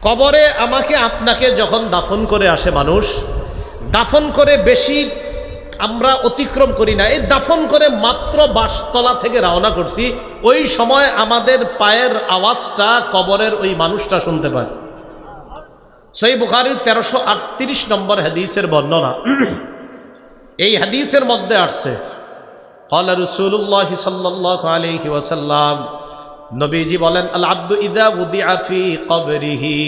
কবরে আমাকে আপনাকে যখন দাফন করে আসে মানুষ, দাফন করে বেশি আমরা অতিক্রম করি না, এই দাফন করে মাত্র বাসতলা থেকে রওনা করছি, ওই সময় আমাদের পায়ের আওয়াজটা কবরের ওই মানুষটা শুনতে পায়। সহিহ বুখারীর 1338 নম্বর হাদিসের বর্ণনা। এই হাদিসের মধ্যে আসছে ক্বালা রাসূলুল্লাহ সাল্লাল্লাহু আলাইহি ওয়াসাল্লাম, নবীজি বলেন, আল আব্দু ইযা উদিআ ফি কবরিহি,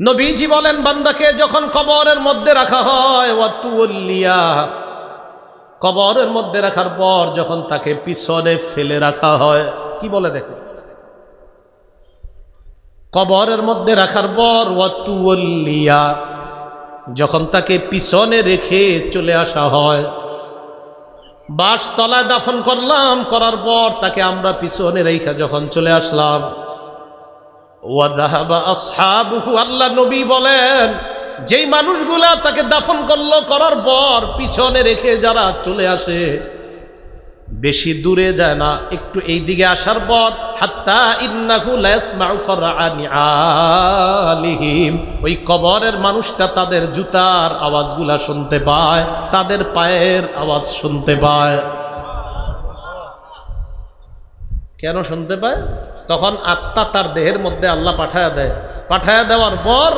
নবীজি বলেন বান্দাকে যখন কবরের মধ্যে রাখা হয়, ওয়াতুল্লিয়া, কবরের মধ্যে রাখার পর যখন তাকে পিছনে ফেলে রাখা হয়, কি বলে দেখো, কবরের মধ্যে রাখার পর ওয়াতুল্লিয়া, যখন তাকে পিছনে রেখে চলে আসা হয়, বাসতলায় দাফন করলাম, করার পর তাকে আমরা পিছনে রেখে যখন চলে আসলাম, ওয়াযাহাবা আসহাবুহু, আল্লাহ নবী বলেন যেই মানুষগুলা তাকে দাফন করলো, করার পর পিছনে রেখে যারা চলে আসে, বেশি দূরে যায় না, একটু এই দিকে আসার পর হাত্তা ইন্নাহু লা ইয়াসমাউ করাআনি আলিহিম, ওই কবরের মানুষটা তাদের জুতার আওয়াজগুলা শুনতে পায়, তাদের পায়ের আওয়াজ শুনতে পায়। কেন শুনতে পায়? তখন আত্মা তার দেহের মধ্যে আল্লাহ পাঠায়া দেয়, পাঠায়া দেওয়ার পর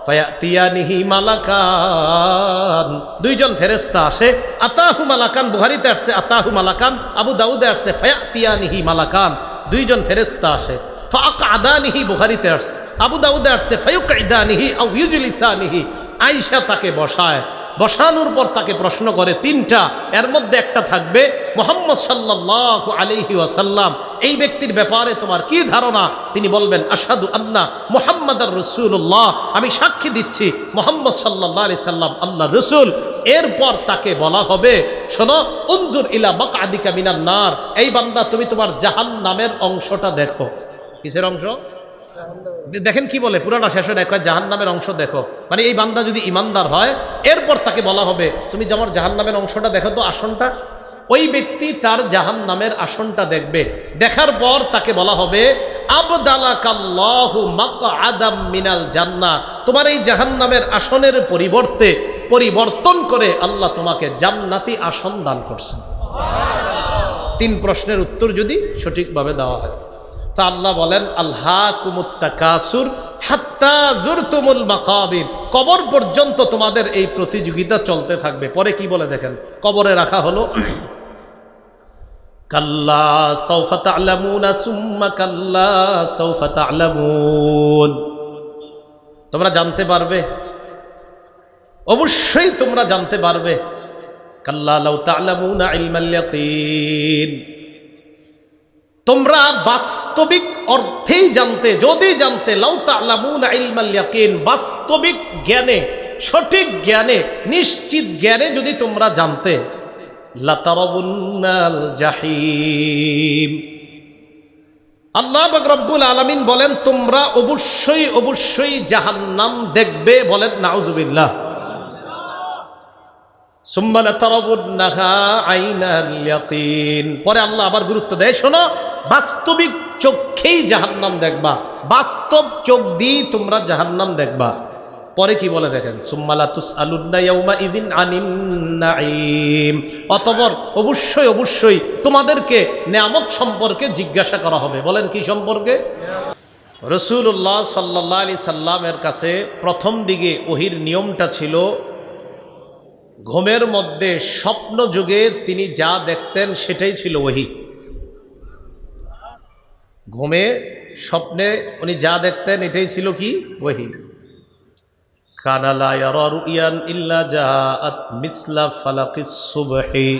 ফায়াতিয়ানিহি মালাকান, দুইজন ফেরেশতা আসে, আতাহু মালাকান, বুখারীতে আসছে আতাহু মালাকান, আবু দাউদে আসছে ফায়াতিয়ানিহি মালাকান, দুইজন ফেরেশতা আসে, ফাআকআদানিহি, বুখারীতে আসছে, আবু দাউদে আসছে ফায়ুকঈদানিহি আও ইউজলিসানিহি, আয়েশা তাকে বসায়, বসানোর পর তাকে প্রশ্ন করে তিনটা, এর মধ্যে একটা থাকবে মুহাম্মদ সাল্লাল্লাহু আলাইহি ওয়াসাল্লাম, এই ব্যক্তির ব্যাপারে তোমার কি ধারণা? তিনি বলবেন আশহাদু আন্না মুহাম্মাদার রাসূলুল্লাহ, আমি সাক্ষী দিচ্ছি মুহাম্মদ সাল্লাল্লাহু আলাইহি সাল্লাম আল্লাহর রাসূল। এরপর তাকে বলা হবে, শোনো, উনজুর ইলা মাকআদিকা মিনান নার, এই বান্দা তুমি তোমার জাহান্নামের অংশটা দেখো। কিসের অংশ? দেখেন কি বলে, পুরাটা শেষ হয় না, জাহান্নামের অংশ দেখো, মানে এই বান্দা যদি ইমানদার হয়, এরপর তাকে বলা হবে তুমি যেমন জাহান্নামের অংশটা দেখো তো, আসনটা, ওই ব্যক্তি তার জাহান্নামের আসনটা দেখবে, দেখার পর তাকে বলা হবে আবদালাকাল্লাহু মাকআদাম মিনাল জান্নাহ, তোমার এই জাহান্নামের আসনের পরিবর্তে পরিবর্তন করে আল্লাহ তোমাকে জান্নাতি আসন দান করছেন। তিন প্রশ্নের উত্তর যদি সঠিকভাবে দেওয়া হয়, তা আল্লাহ বলেন আলহাকুমুত তাকাসুর হাত্তা জুরতুমুল মাকাবির, কবর পর্যন্ত তোমাদের এই প্রতিযোগিতা চলতে থাকবে। পরে কি বলে দেখেন, কবরে রাখা হলো, কাল্লা সাউফা তা'লামুনা সুম্মা কাল্লা সাউফা তা'লামুন, তোমরা জানতে পারবে, অবশ্যই তোমরা জানতে পারবে, কাল্লা লাউ তা'লামুনা ইলমাল ইয়াকিন, তোমরা বাস্তবিক অর্থেই জানতে, যদি জানতে, লাউ তা'লামুনা ইলমাল ইয়াকিন, বাস্তবিক জ্ঞানে, সঠিক জ্ঞানে, নিশ্চিত জ্ঞানে যদি তোমরা জানতে, লাতারাবুন্নাল জাহিম, আল্লাহ পাক রব্বুল আলামিন বলেন তোমরা অবশ্যই অবশ্যই জাহান্নাম দেখবে, বলেন নাউজুবিল্লাহ। সুম্মা লাতারাবুন্নাহা আইনাল ইয়াকিন, পরে আল্লাহ আবার গুরুত্ব দেয়, শোনো, বাস্তবিক চোখেই জাহান্নাম দেখবা, বাস্তব চোখ দিয়ে তোমরা জাহান্নাম দেখবা। পরে কি বলে দেখেন, সুম্মা লাতুসআলুন্না ইয়াউমা ইযিন আনিন নাঈম, অতঃপর অবশ্যই অবশ্যই তোমাদেরকে নেয়ামত সম্পর্কে জিজ্ঞাসা করা হবে। বলেন কি সম্পর্কে? রাসূলুল্লাহ সাল্লাল্লাহু আলাইহি সাল্লামের কাছে প্রথম দিকে ওহীর নিয়মটা ছিল, ঘুমের মধ্যে স্বপ্ন যুগে তিনি যা দেখতেন সেটাই ছিল ওহী। ঘুমে স্বপ্নে উনি যা দেখতেন এটাই ছিল কি? ওহী। কানা লা ইয়ারা রুয়ান ইল্লা জাআত মিসলা ফালাকিস সুবহি,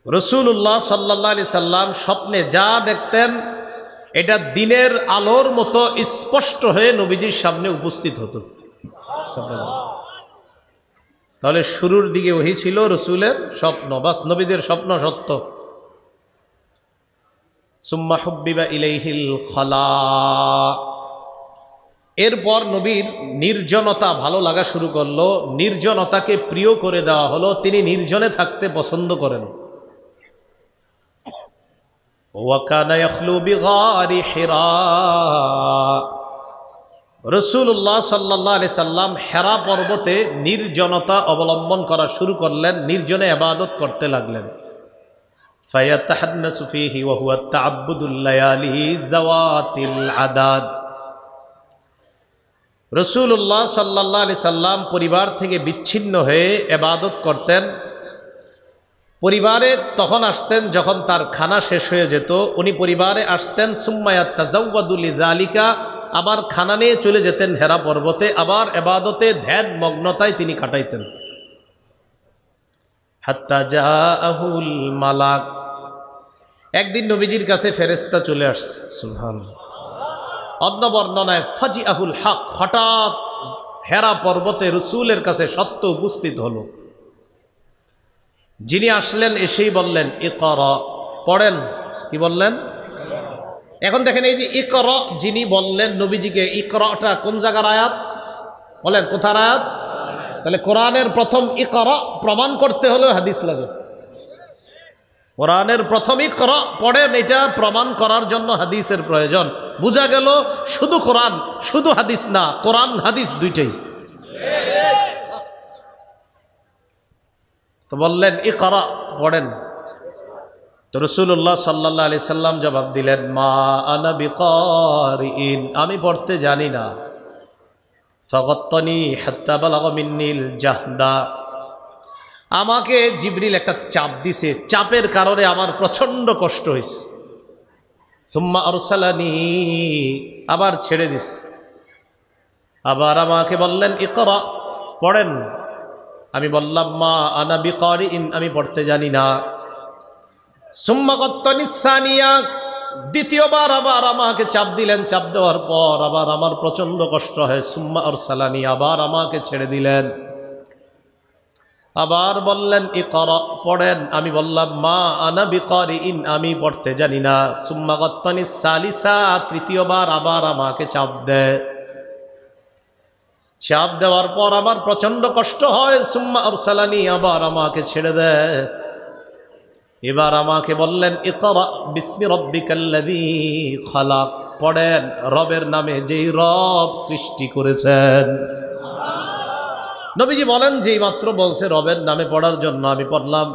রাসূলুল্লাহ সাল্লাল্লাহু আলাইহি সাল্লাম স্বপ্নে যা দেখতেন এটা দিনের আলোর মতো স্পষ্ট হয়ে নবীজির সামনে উপস্থিত হতো। তাহলে শুরুর দিকে ওহী ছিল রসুলের স্বপ্ন, বাস নবীদের স্বপ্ন সত্য। সুম্মা হুব্বিবা ইলাইহিল খালা, এরপর নবীর নির্জনতা ভালো লাগা শুরু করলো, নির্জনতাকে প্রিয় করে দেওয়া হলো, তিনি নির্জনে থাকতে পছন্দ করেন। ওয়া কানা ইয়াখলু বিগারি হিরা। রাসূলুল্লাহ সাল্লাল্লাহু আলাইহি সাল্লাম হেরা পর্বতে নির্জনতা অবলম্বন করা শুরু করলেন, নির্জনে ইবাদত করতে লাগলেন। ফায়াতাহান্নাসু ফীহি ওয়া হুয়া তা'আব্বুদুল লায়ালি যাওয়াতিল আদাদ। রাসূলুল্লাহ সাল্লাল্লাহু আলাইহি সাল্লাম পরিবার থেকে বিচ্ছিন্ন হয়ে ইবাদত করতেন। পরিবারে তখন আসতেন যখন তার খানা শেষ হয়ে যেত, উনি পরিবারে আসতেন। সুম্মা ইয়াতাযাওয়াদু লিযালিকা, আবার খানা নিয়ে চলে যেতেন হেরা পর্বতে, আবার ইবাদতে ধ্যান মগ্নতায় তিনি কাটাইতেন। হাত্তা জাআহুল মালাক, একদিন নবীজির কাছে ফেরেশতা চলে আসছে। সুবহানাল্লাহ। অন্য বর্ণনায় ফাজিআহুল হক, হঠাৎ হেরা পর্বতে রাসূলের কাছে সত্য উপস্থিত হলো। যিনি আসলেন এসেই বললেন ইকরা, পড়েন। কি বললেন? এখন দেখেন এই যে ইকরা যিনি বললেন নবীজিকে, ইকরাটা কোন জায়গার আয়াত বলেন? কোথার আয়াত? তাহলে কোরআনের প্রথম ইকরা প্রমাণ করতে হলেও হাদিস লাগে। কোরআনের প্রথম ইকরা পড়েন, এটা প্রমাণ করার জন্য হাদিসের প্রয়োজন। বোঝা গেল শুধু কোরআন শুধু হাদিস না, কোরআন হাদিস দুইটাই। তো বললেন ইকরা, পড়েন। তো রাসূলুল্লাহ সাল্লাল্লাহু আলাইহি সাল্লাম জবাব দিলেন মা আনা বিকারিন, আমি পড়তে জানি না। ফাগাত্তানি হাত্তা বালাগা মিন্নিল জাহদা, আমাকে জিবরিল একটা চাপ দিছে, চাপের কারণে আমার প্রচন্ড কষ্ট হয়েছে। সুম্মা আরসালানি, আবার ছেড়ে দিছে। আবার আমাকে বললেন ইকরা, পড়েন। আমি বললাম মা আনা বিকারিন, আমি পড়তে জানি না। সুম্মা গাত্তানি সানিয়া, দ্বিতীয়বার আবার আমাকে চাপ দিলেন। চাপ দেওয়ার পর আবার আমার প্রচন্ড কষ্ট হয়। সুম্মা আরসালানি, আবার আমাকে ছেড়ে দিলেন। আবার বললেন ইকরা, পড়েন। আমি বললাম মা আনা বিকারিন, আমি পড়তে জানি না। সুম্মা গাত্তানি সালিসা, তৃতীয়বার আবার আমাকে চাপ দেয়। চাপ দেওয়ার পর আমার প্রচন্ড কষ্ট হয়। সুম্মা আরসালানি, আবার আমাকে ছেড়ে দেয়। এবার আমাকে বললেন ইকরা বিসমি রাব্বিকাল্লাযী খালাক, পড়েন রবের নামে যেই রব সৃষ্টি করেছেন। নবীজি বলেন যেই মাত্র বলছে রবের নামে পড়ার জন্য, আমি পড়লাম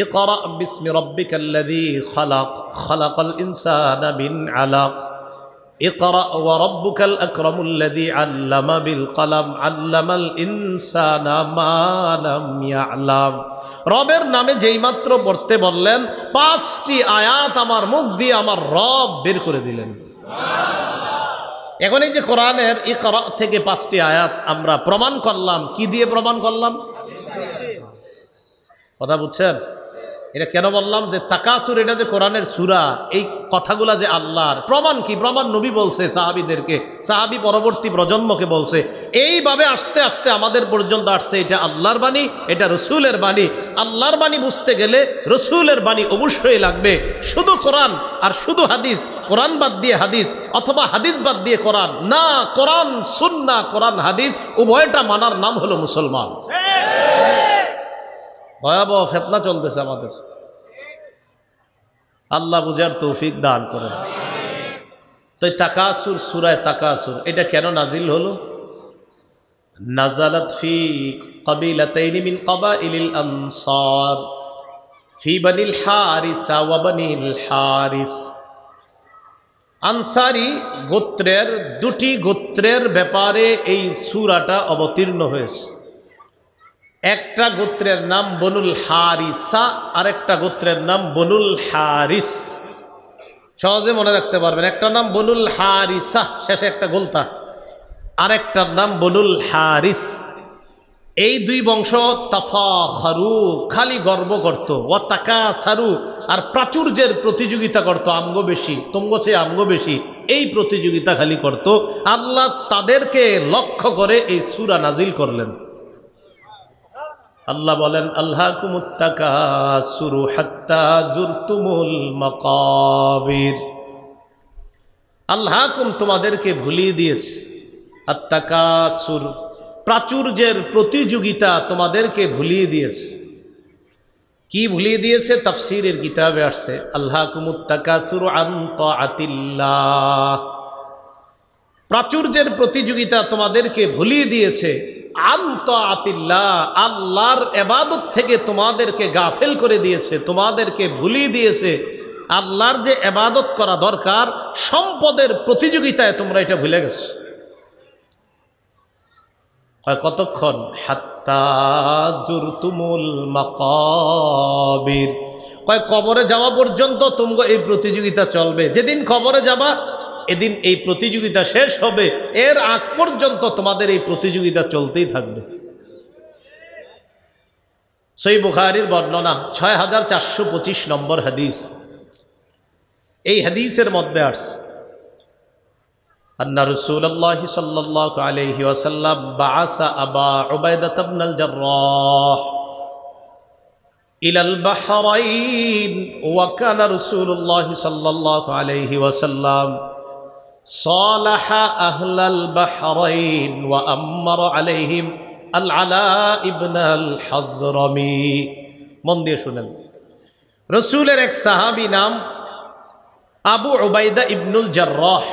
ইকরা বিসমি রাব্বিকাল্লাযী খালাক, খালাকাল ইনসানা মিন আলাক, ইকরা ওয়া রাব্বুকাল আকরামুল্লাযী আল্লামা বিল কলম, আল্লামাল ইনসানা মা লাম ইয়ালাম। রবের নামে যেই মাত্র পড়তে বললেন, 5টি আয়াত আমার মুখ দিয়ে আমার রব বের করে দিলেন। এখন এই যে কোরআনের ইকরা থেকে 5টি আয়াত আমরা প্রমাণ করলাম, কি দিয়ে প্রমাণ করলাম? কথা বুঝছেন? এটা কেন বললাম যে তাকাসুর, এটা যে কোরআনের সূরা, এই কথাগুলা যে আল্লাহর, প্রমাণ কি? প্রমাণ নবী বলছে সাহাবীদেরকে, সাহাবী পরবর্তী প্রজন্মকে বলছে। এইভাবে আস্তে আস্তে আমাদের পর্যন্ত আসছে। এটা আল্লাহর বাণী, এটা রসুলের বাণী। আল্লাহর বাণী বুঝতে গেলে রসুলের বাণী অবশ্যই লাগবে। শুধু কোরআন আর শুধু হাদিস, কোরআন বাদ দিয়ে হাদিস অথবা হাদিস বাদ দিয়ে কোরআন না, কোরআন সুন্নাহ, কোরআন হাদিস উভয়টা মানার নাম হলো মুসলমান। ভয়াবহ ফিতনা চলতেছে আমাদের, আল্লাহ বুঝার তৌফিক দান করেন। তো তাকাসুর, সূরায়ে তাকাসুর, এটা কেন নাজিল হলো? নাজালাত ফি কাবিলাতাইন মিন কাবাইলিল আনসার ফি বানিল হারিসা ওয়া বানিল হারিস। আনসারি গোত্রের 2টি গোত্রের ব্যাপারে এই সূরাটা অবতীর্ণ হয়েছে। একটা গোত্রের নাম বনুল হারিসা, আর একটা গোত্রের নাম বনুল হারিস। সহজে মনে রাখতে পারবেন, একটা নাম বনুল হারিসা, শেষে একটা গোলতা, আর একটার নাম বনুল হারিস। এই 2 বংশ তাফাখারু, খালি গর্ব করত, ওয়া তাকাসারু, আর প্রাচুর্যের প্রতিযোগিতা করত, আমগো বেশি, তোমগো চেয়ে আমগো বেশি, এই প্রতিযোগিতা খালি করত। আল্লাহ তাদেরকে লক্ষ্য করে এই সূরা নাজিল করলেন। আল্লাহ বলেন আল্লাকুমুত তাকাসুরু হাত্তা যুরতুমুল মাকাবির। আল্লাহকুম, তোমাদেরকে ভুলিয়ে দিয়েছে, আত-তাকাসুর, প্রাচুর্যের প্রতিযোগিতা তোমাদেরকে ভুলিয়ে দিয়েছে। কি ভুলিয়ে দিয়েছে? তাফসীরের কিতাবে আসছে, আল্লাহকুমুত তাকাসুরু আন তাআতিল্লাহ, প্রাচুর্যের প্রতিযোগিতা তোমাদেরকে ভুলিয়ে দিয়েছে আন তাআতিল্লাহ, আল্লাহর ইবাদত থেকে তোমাদেরকে গাফেল করে দিয়েছে, তোমাদেরকে ভুলিয়ে দিয়েছে আল্লাহর যে ইবাদত করা দরকার। সম্পদের প্রতিযোগিতায় তোমরা এটা ভুলে গেছো। কতক্ষণ? হাত্তা যুরতুমুল মাকাবির, কয় কবরে যাওয়া পর্যন্ত তোমরা এই প্রতিযোগিতা চলবে। যেদিন কবরে যাবা এদিন এই প্রতিযোগিতা শেষ হবে, এর আগ পর্যন্ত তোমাদের এই প্রতিযোগিতা চলতেই থাকবে। সহিহ বুখারীর বর্ণনা 6425 নম্বর হাদিস। এই হাদিসের মধ্যে আসছে আন্না রাসূলুল্লাহ সাল্লাল্লাহু আলাইহি ওয়াসাল্লাম বাআসা আবা উবাইদা ইবনুল জাররাহ ইলাল বাহরাইন ওয়া কানা রাসূলুল্লাহ সাল্লাল্লাহু আলাইহি ওয়াসাল্লাম সালাহা আহলাল বাহরাইন ওয়া আমারা আলাইহিম আল আলা ইবনুল হাজরামি। মন দিয়ে শুনেন, রাসূলের এক সাহাবী নাম আবু উবাইদা ইবনুল জাররাহ,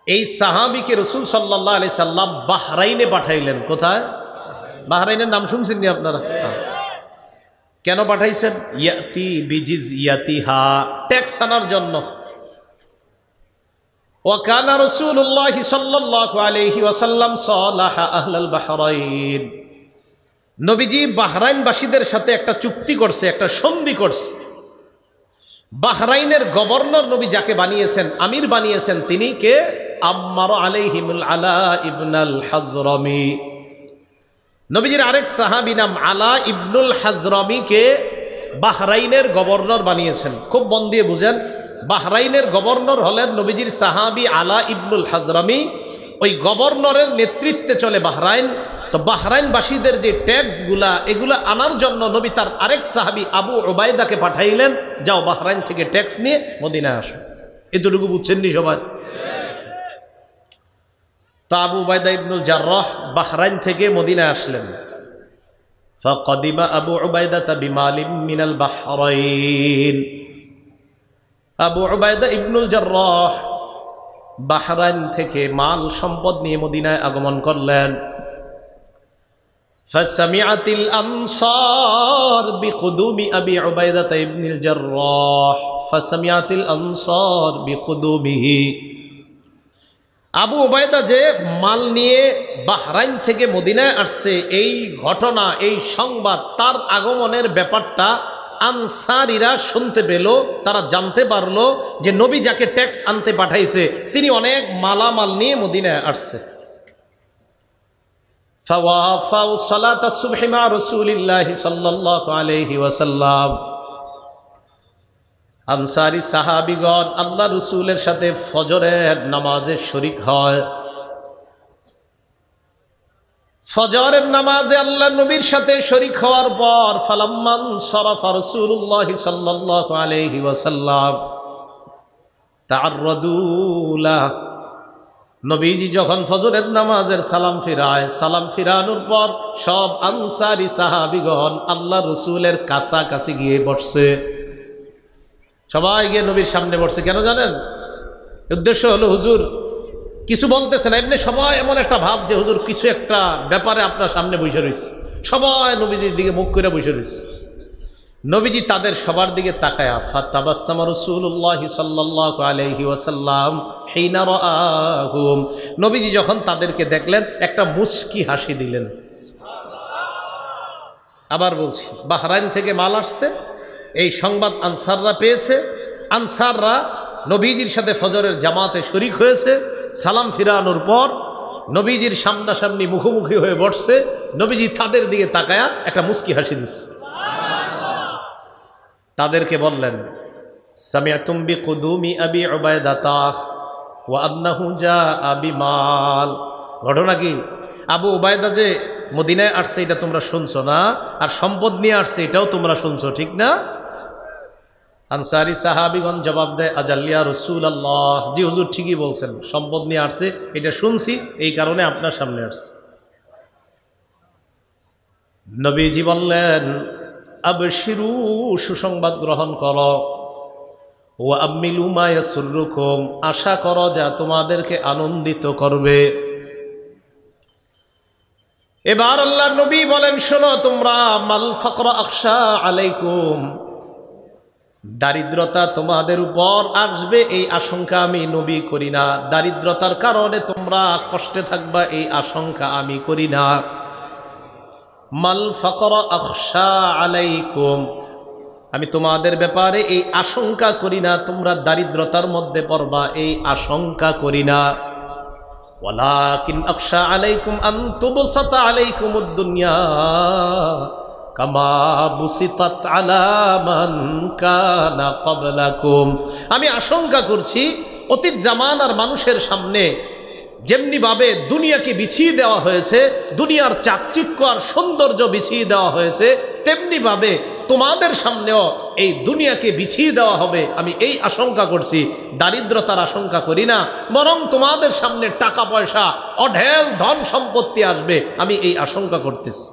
এই সাহাবীকে রাসূল সাল্লাল্লাহু আলাইহি সাল্লাম বাহরাইনে পাঠাইলেন। কোথায়? বাহরাইনের নাম শুনছেন নি আপনারা? কেন পাঠাইছেন? ইয়াতি বিজিজিয়াতিহা, ট্যাক্স আনার জন্য। ওয়া কানা রাসূলুল্লাহ সাল্লাল্লাহু আলাইহি ওয়াসাল্লাম সালাহা আহলাল বাহরাইন, নবীজি বাহরাইনবাসীদের সাথে একটা চুক্তি করছে, একটা সন্ধি করছে। বাহরাইনের গভর্নর নবী যাকে বানিয়েছেন, আমির বানিয়েছেন, তিনি কে? আম্মার আলাইহিমুল আলা ইবনুল হাজরামি। নবীজির আরেক সাহাবী নাম আলা ইবনুল হাজরামিকে বাহরাইনের গভর্নর বানিয়েছেন। খুব মন দিয়ে বুঝেন, বাহরাইনের গভর্নর হলেন নবীজির সাহাবী আলা ইবনুল হাজরামি। ওই গভর্নরের নেতৃত্বে চলে বাহরাইন। তো বাহরাইনবাসীদের যে ট্যাক্সগুলা, এগুলা আনার জন্য নবী তার আরেক সাহাবী আবু উবাইদাকে পাঠাইলেন, যাও বাহরাইন থেকে ট্যাক্স নিয়ে মদিনায় আসো। এতটুকু বুঝছেন নি সবাই? তো আবু উবাইদা ইবনুল জাররাহ বাহরাইন থেকে মদিনায় আসলেন। ফাকাদিমা আবু উবাইদা বিমালিম মিনাল বাহরাইন, আবু উবাইদা ইবনুল জাররাহ বাহরাইন থেকে মাল সম্পদ নিয়ে মদিনায় আগমন করলেন। ফাসামিআতিল আনসার বিকুদুমি আবি উবাইদা ইবনুল জাররাহ, ফাসামিআতিল আনসার বিকুদুমিহি, আবু উবাইদা যে মাল নিয়ে বাহরাইন থেকে মদিনায় আসছে, এই ঘটনা, এই সংবাদ, তার আগমনের ব্যাপারটা আনসারীরা শুনতে পেল। তারা জানতে পারলো যে নবী যাকে ট্যাক্স আনতে পাঠাইছে তিনি অনেক মালামাল নিয়ে মদিনায় আসছে। ফাওয়াফাউ সালাতাস সুবহি মা রাসূলিল্লাহি সাল্লাল্লাহু আলাইহি ওয়াসাল্লাম, আনসারী সাহাবীগণ আল্লাহ রসুলের সাথে ফজরের নামাজে শরিক হয়। ফজরের নামাজে আল্লাহ নবীর সাথে শরিক হওয়ার পর ফালাম্মান সরাফা রাসূলুল্লাহ সাল্লাল্লাহু আলাইহি ওয়াসাল্লাম তাআররাদু লা, নবীজি যখন ফজরের নামাজের সালাম ফিরায়, সালাম ফিরানোর পর সব আনসারী সাহাবীগণ আল্লাহ রসুলের কাছাকাছি গিয়ে বসছে। সবাই গিয়ে নবীর সামনে বসছে। কেন জানেন? উদ্দেশ্য হলো হুজুর কিছু বলতেছে না, এমনি সবাই এমন একটা ভাব যে হুজুর কিছু একটা ব্যাপারে আপনার সামনে বসে রয়েছে। সবাই নবীজির দিকে মুখ করে বসে রয়েছে। নবীজি তাদের সবার দিকে তাকায়া ফাতাবাসসামা রাসূলুল্লাহ সাল্লাল্লাহু আলাইহি ওয়াসাল্লাম হিনা রাআহুম, নবীজি যখন তাদেরকে দেখলেন একটা মুচকি হাসি দিলেন। আবার বলছি, বাহরাইন থেকে মাল আসছে, এই সংবাদ আনসাররা পেয়েছে। আনসাররা নবীজির সাথে ফজরের জামাতে শরিক হয়েছে। সালাম ফিরানোর পর নবীজির সামনাসামনি মুখোমুখি হয়ে বসছে। নবীজি তাদের দিকে তাকায়া একটা মুচকি হাসি দিচ্ছে। তাদেরকে বললেন, সামিআতুম বিকুদুমি আবি উবাইদাতা ওয়া আন্নাহু জাআ বিমাল, ঘটনা কি? আবু উবাইদা যে মদিনায় আসছে এটা তোমরা শুনছো না, আর সম্পদ নিয়ে আসছে এটাও তোমরা শুনছো, ঠিক না? আনসারী সাহাবীগণ জবাব দেয়, আজাল্লিয়া রাসূলুল্লাহ, জি হুজুর ঠিকই বলছেন, সম্পদ নিয়ে আসছে, এটা শুনছি, এই কারণে আপনার সামনে আসছে। নবীজি বললেন, আবশিরু, সুসংবাদ গ্রহণ করো, ওয়া আমিলু মা ইয়াসুররুকুম, আশা করো যা তোমাদেরকে আনন্দিত করবে। এবার আল্লাহর নবী বলেন, শোনো তোমরা, মাল ফাকরা আখশা আলাইকুম, দারিদ্রতা তোমাদের উপর আসবে এই আশঙ্কা আমি নবী করি না। দারিদ্রতার কারণে তোমরা কষ্টে থাকবা এই আশঙ্কা আমি করি না। মাল ফাকরা আখশা আলাইকুম, আমি তোমাদের ব্যাপারে এই আশঙ্কা করি না তোমরা দারিদ্রতার মধ্যে পড়বা, এই আশঙ্কা করি না। ওয়ালাকিন আখশা আলাইকুম আন তুবসাতা আলাইকুমুদ দুনিয়া কামা বুসিতাত আলা মান কানা ক্বাবলাকুম, আমি আশঙ্কা করছি অতীত জামানার মানুষের সামনে যেমনি ভাবে দুনিয়াকে বিছিয়ে দেওয়া হয়েছে, দুনিয়ার চাকচিক্য আর সৌন্দর্য বিছিয়ে দেওয়া হয়েছে, তেমনি ভাবে তোমাদের সামনেও এই দুনিয়াকে বিছিয়ে দেওয়া হবে। আমি এই আশঙ্কা করছি, দারিদ্রতার আশঙ্কা করি না, বরং তোমাদের সামনে টাকা পয়সা অঢেল ধন সম্পত্তি আসবে, আমি এই আশঙ্কা করতেছি।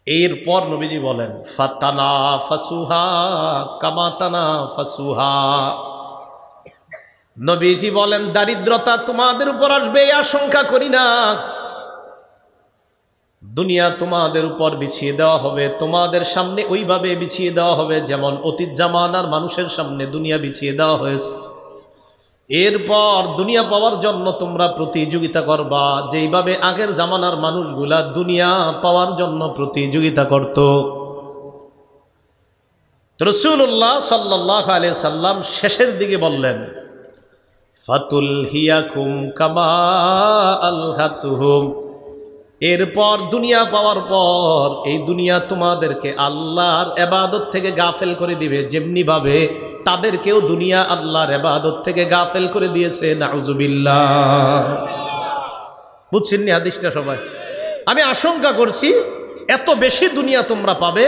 এরপর নবীজি বলেন, ফাতানাফাসুহা কামা তানাফাসুহা, নবীজি বলেন দারিদ্রতা তোমাদের উপর আসবে এই আশঙ্কা করি না, দুনিয়া তোমাদের উপর বিছিয়ে দেওয়া হবে, তোমাদের সামনে ওইভাবে বিছিয়ে দেওয়া হবে যেমন অতীত জামানার মানুষের সামনে দুনিয়া বিছিয়ে দেওয়া হয়েছে। এরপর দুনিয়া পাওয়ার জন্য তোমরা প্রতিযোগিতা করবা, যেইভাবে আগের জামানার মানুষগুলা দুনিয়া পাওয়ার জন্য প্রতিযোগিতা করত। রাসূলুল্লাহ সাল্লাল্লাহু আলাইহি সাল্লাম শেষের দিকে বললেন, ফাতুলহিয়াকুম কামা আলহাতুহুম, এরপর দুনিয়া পাওয়ার পর এই দুনিয়া তোমাদেরকে আল্লাহর ইবাদত থেকে গাফেল করে দিবে, যেমনি ভাবে তাদেরকেও দুনিয়া আল্লাহর ইবাদত থেকে গাফেল করে দিয়েছে। নাউজুবিল্লাহ। বুঝছেন নি হাদিসটা সবাই? আমি আশঙ্কা করছি এত বেশি দুনিয়া তোমরা পাবে,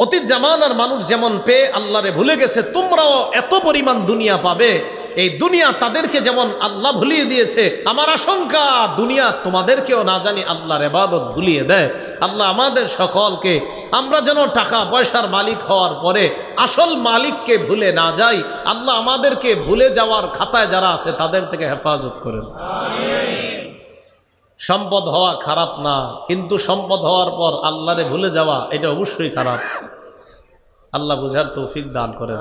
অতীত জামানার মানুষ যেমন পেয়ে আল্লাহরে ভুলে গেছে, তোমরাও এত পরিমাণ দুনিয়া পাবে, এই দুনিয়া তাদেরকে যেমন আল্লাহ ভুলিয়ে দিয়েছে, আমার আশঙ্কা দুনিয়া তোমাদেরকেও না জানি আল্লাহর ইবাদত ভুলিয়ে দেয়। আল্লাহ আমাদের সকলকে, আমরা যেন টাকা পয়সার মালিক হওয়ার পরে আসল মালিককে ভুলে না যাই। আল্লাহ আমাদেরকে ভুলে যাওয়ার খাতায় যারা আছে তাদের থেকে হেফাজত করেন। সম্পদ হওয়া খারাপ না, কিন্তু সম্পদ হওয়ার পর আল্লাহরে ভুলে যাওয়া এটা অবশ্যই খারাপ। আল্লাহ বুঝার তৌফিক দান করেন।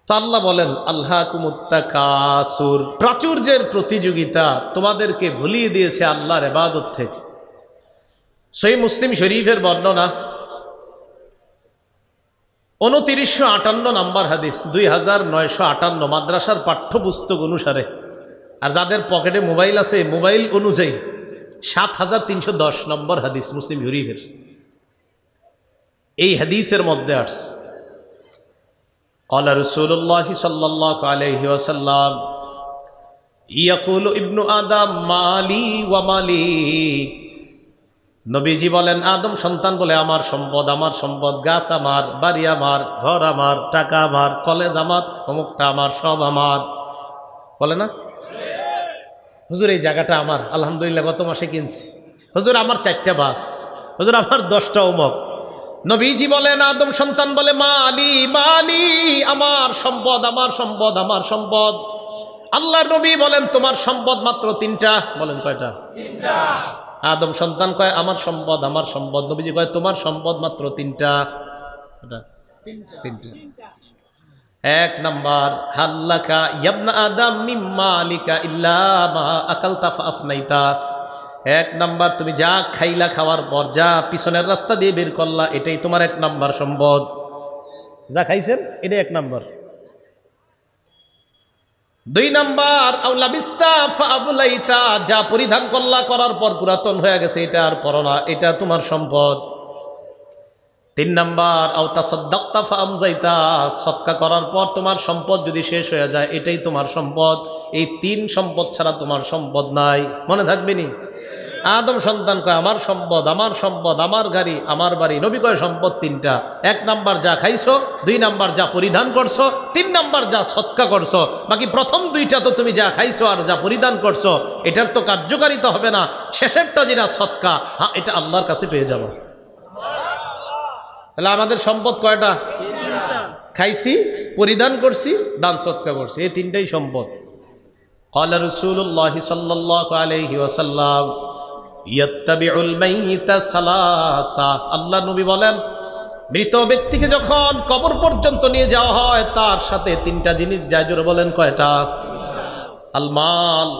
তো আল্লাহ বলেন, আল্লাহকুমুত তাকাসুর, প্রাচুর্যের প্রতিযোগিতা তোমাদেরকে ভুলিয়ে দিয়েছে আল্লাহর ইবাদত থেকে। সহিহ মুসলিম শরীফের বর্ণনা 2958 নম্বর হাদিস, 2958 মাদ্রাসার পাঠ্যপুস্তক অনুসারে। আর যাদের পকেটে মোবাইল আছে, মোবাইল অনুযায়ী 7310 নম্বর হাদিস মুসলিম শরীফের। এই হাদিসের মধ্যে আসছে, قال رسول الله صلى الله عليه وسلم يقول ابن آدم مالي ومالي, নবীজি বলেন আদম সন্তান বলে আমার সম্পদ, আমার সম্পদ, গাছ আমার, বাড়ি আমার, ঘর আমার, টাকা আমার, কলেজ আমার, অমুকটা আমার, সব আমার। বলে না হুজুর এই জায়গাটা আমার, আলহামদুলিল্লাহ গত মাসে কিনছি। হুজুর আমার 4টা বাস, হুজুর আমার 10টা অমুক। নবীজি বলেন আদম সন্তান বলে মালি মালি, আমার সম্পদ, আমার সম্পদ, আমার সম্পদ। আল্লাহর নবী বলেন তোমার সম্পদ মাত্র 3টা। বলেন কয়টা? 3টা। আদম সন্তান কয় আমার সম্পদ, আমার সম্পদ। নবীজি কয় তোমার সম্পদ মাত্র 3টা। 3টা। 1 নাম্বার, হাল্লাকা ইয়াবনা আদম মিম্মা আলিকা ইল্লা মা আকালতা ফাফনাইতা। 1 নাম্বার, তুমি যা খাইলা, খাওয়ার পর যা পিছনের রাস্তা দিয়ে বের করলা, এটাই তোমার 1 নাম্বার সম্পদ। যা খাইছেন এটাই 1 নাম্বার। 2 নাম্বার, আউলাবিস্তা ফাবলাইতা, যা পরিধান করলা, করার পর পুরাতন হয়ে গেছে, এটা আর পরো না, এটা তোমার সম্পদ। 3 নাম্বার, আও তাসাদদাকতা ফামজাইতা, সদকা করার পর তোমার সম্পদ যদি শেষ হয়ে যায়, এটাই তোমার সম্পদ। এই 3 সম্পদ ছাড়া তোমার সম্পদ নাই। মনে থাকবে নি? আদম সন্তান কয় আমার সম্পদ, আমার সম্পদ, আমার গাড়ি, আমার বাড়ি। নবী কয় সম্পদ তিনটা। 1 নাম্বার যা খাইছো, 2 নাম্বার যা পরিধান করছো, 3 নাম্বার যা সৎকা করছো। বাকি প্রথম 2টা তো তুমি যা খাইছো আর যা পরিধান করছো এটার তো কার্যকারিতা হবে না। শেষেরটা যেটা সৎকা, হ্যাঁ এটা আল্লাহর কাছে পেয়ে যাবো। তাহলে আমাদের সম্পদ কয়টা? খাইছি, পরিধান করছি, দান সৎকা করছি, এই 3টাই সম্পদ। ক্বালা রাসূলুল্লাহ সাল্লাল্লাহু আলাইহি ওয়াসাল্লাম ইয়াত্তাবিউল মাইয়িতা সালাসা। আল্লাহ নবী বলেন মৃত ব্যক্তিকে যখন কবর পর্যন্ত নিয়ে যাওয়া হয় তার সাথে 3টা জিনিস যায়। জোরে বলেন কয়টা? আল মাল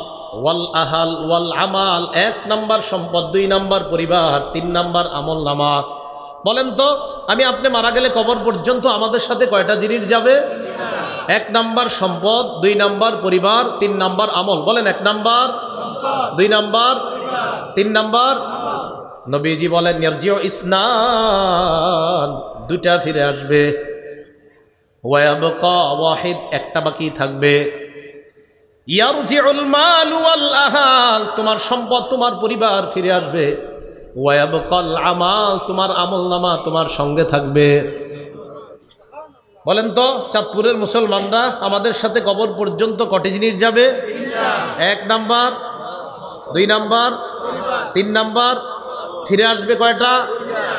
ওয়াল আহাল ওয়াল আমাল। 1 নাম্বার সম্পদ, 2 নাম্বার পরিবার, 3 নাম্বার আমল নামা। বলেন তো আমি আপনি মারা গেলে কবর পর্যন্ত আমাদের সাথে কয়টা জিনিস যাবে? 1 নাম্বার সম্পদ, 2 নাম্বার পরিবার, 3 নাম্বার আমল। বলেন 1 নাম্বার সম্পদ, 2 নাম্বার 3 নাম্বার। নবীজি বলেন ইয়ারজিউ ইসনান, 2টা ফিরে আসবে। ওয়ায়াবকা ওয়াহিদ, একটা বাকি থাকবে। ইয়ারজিউল মাল ওয়াল আহাল, তোমার সম্পদ তোমার পরিবার ফিরে আসবে। ওয়ায়াবকাল আমাল, তোমার আমলনামা তোমার সঙ্গে থাকবে। বলেন তো চাঁদপুরের মুসলমানরা আমাদের সাথে কবর পর্যন্ত কটি জিনিস যাবে? 1 নাম্বার, 2 নাম্বার, 3 নাম্বার। ফিরে আসবে কয়টা?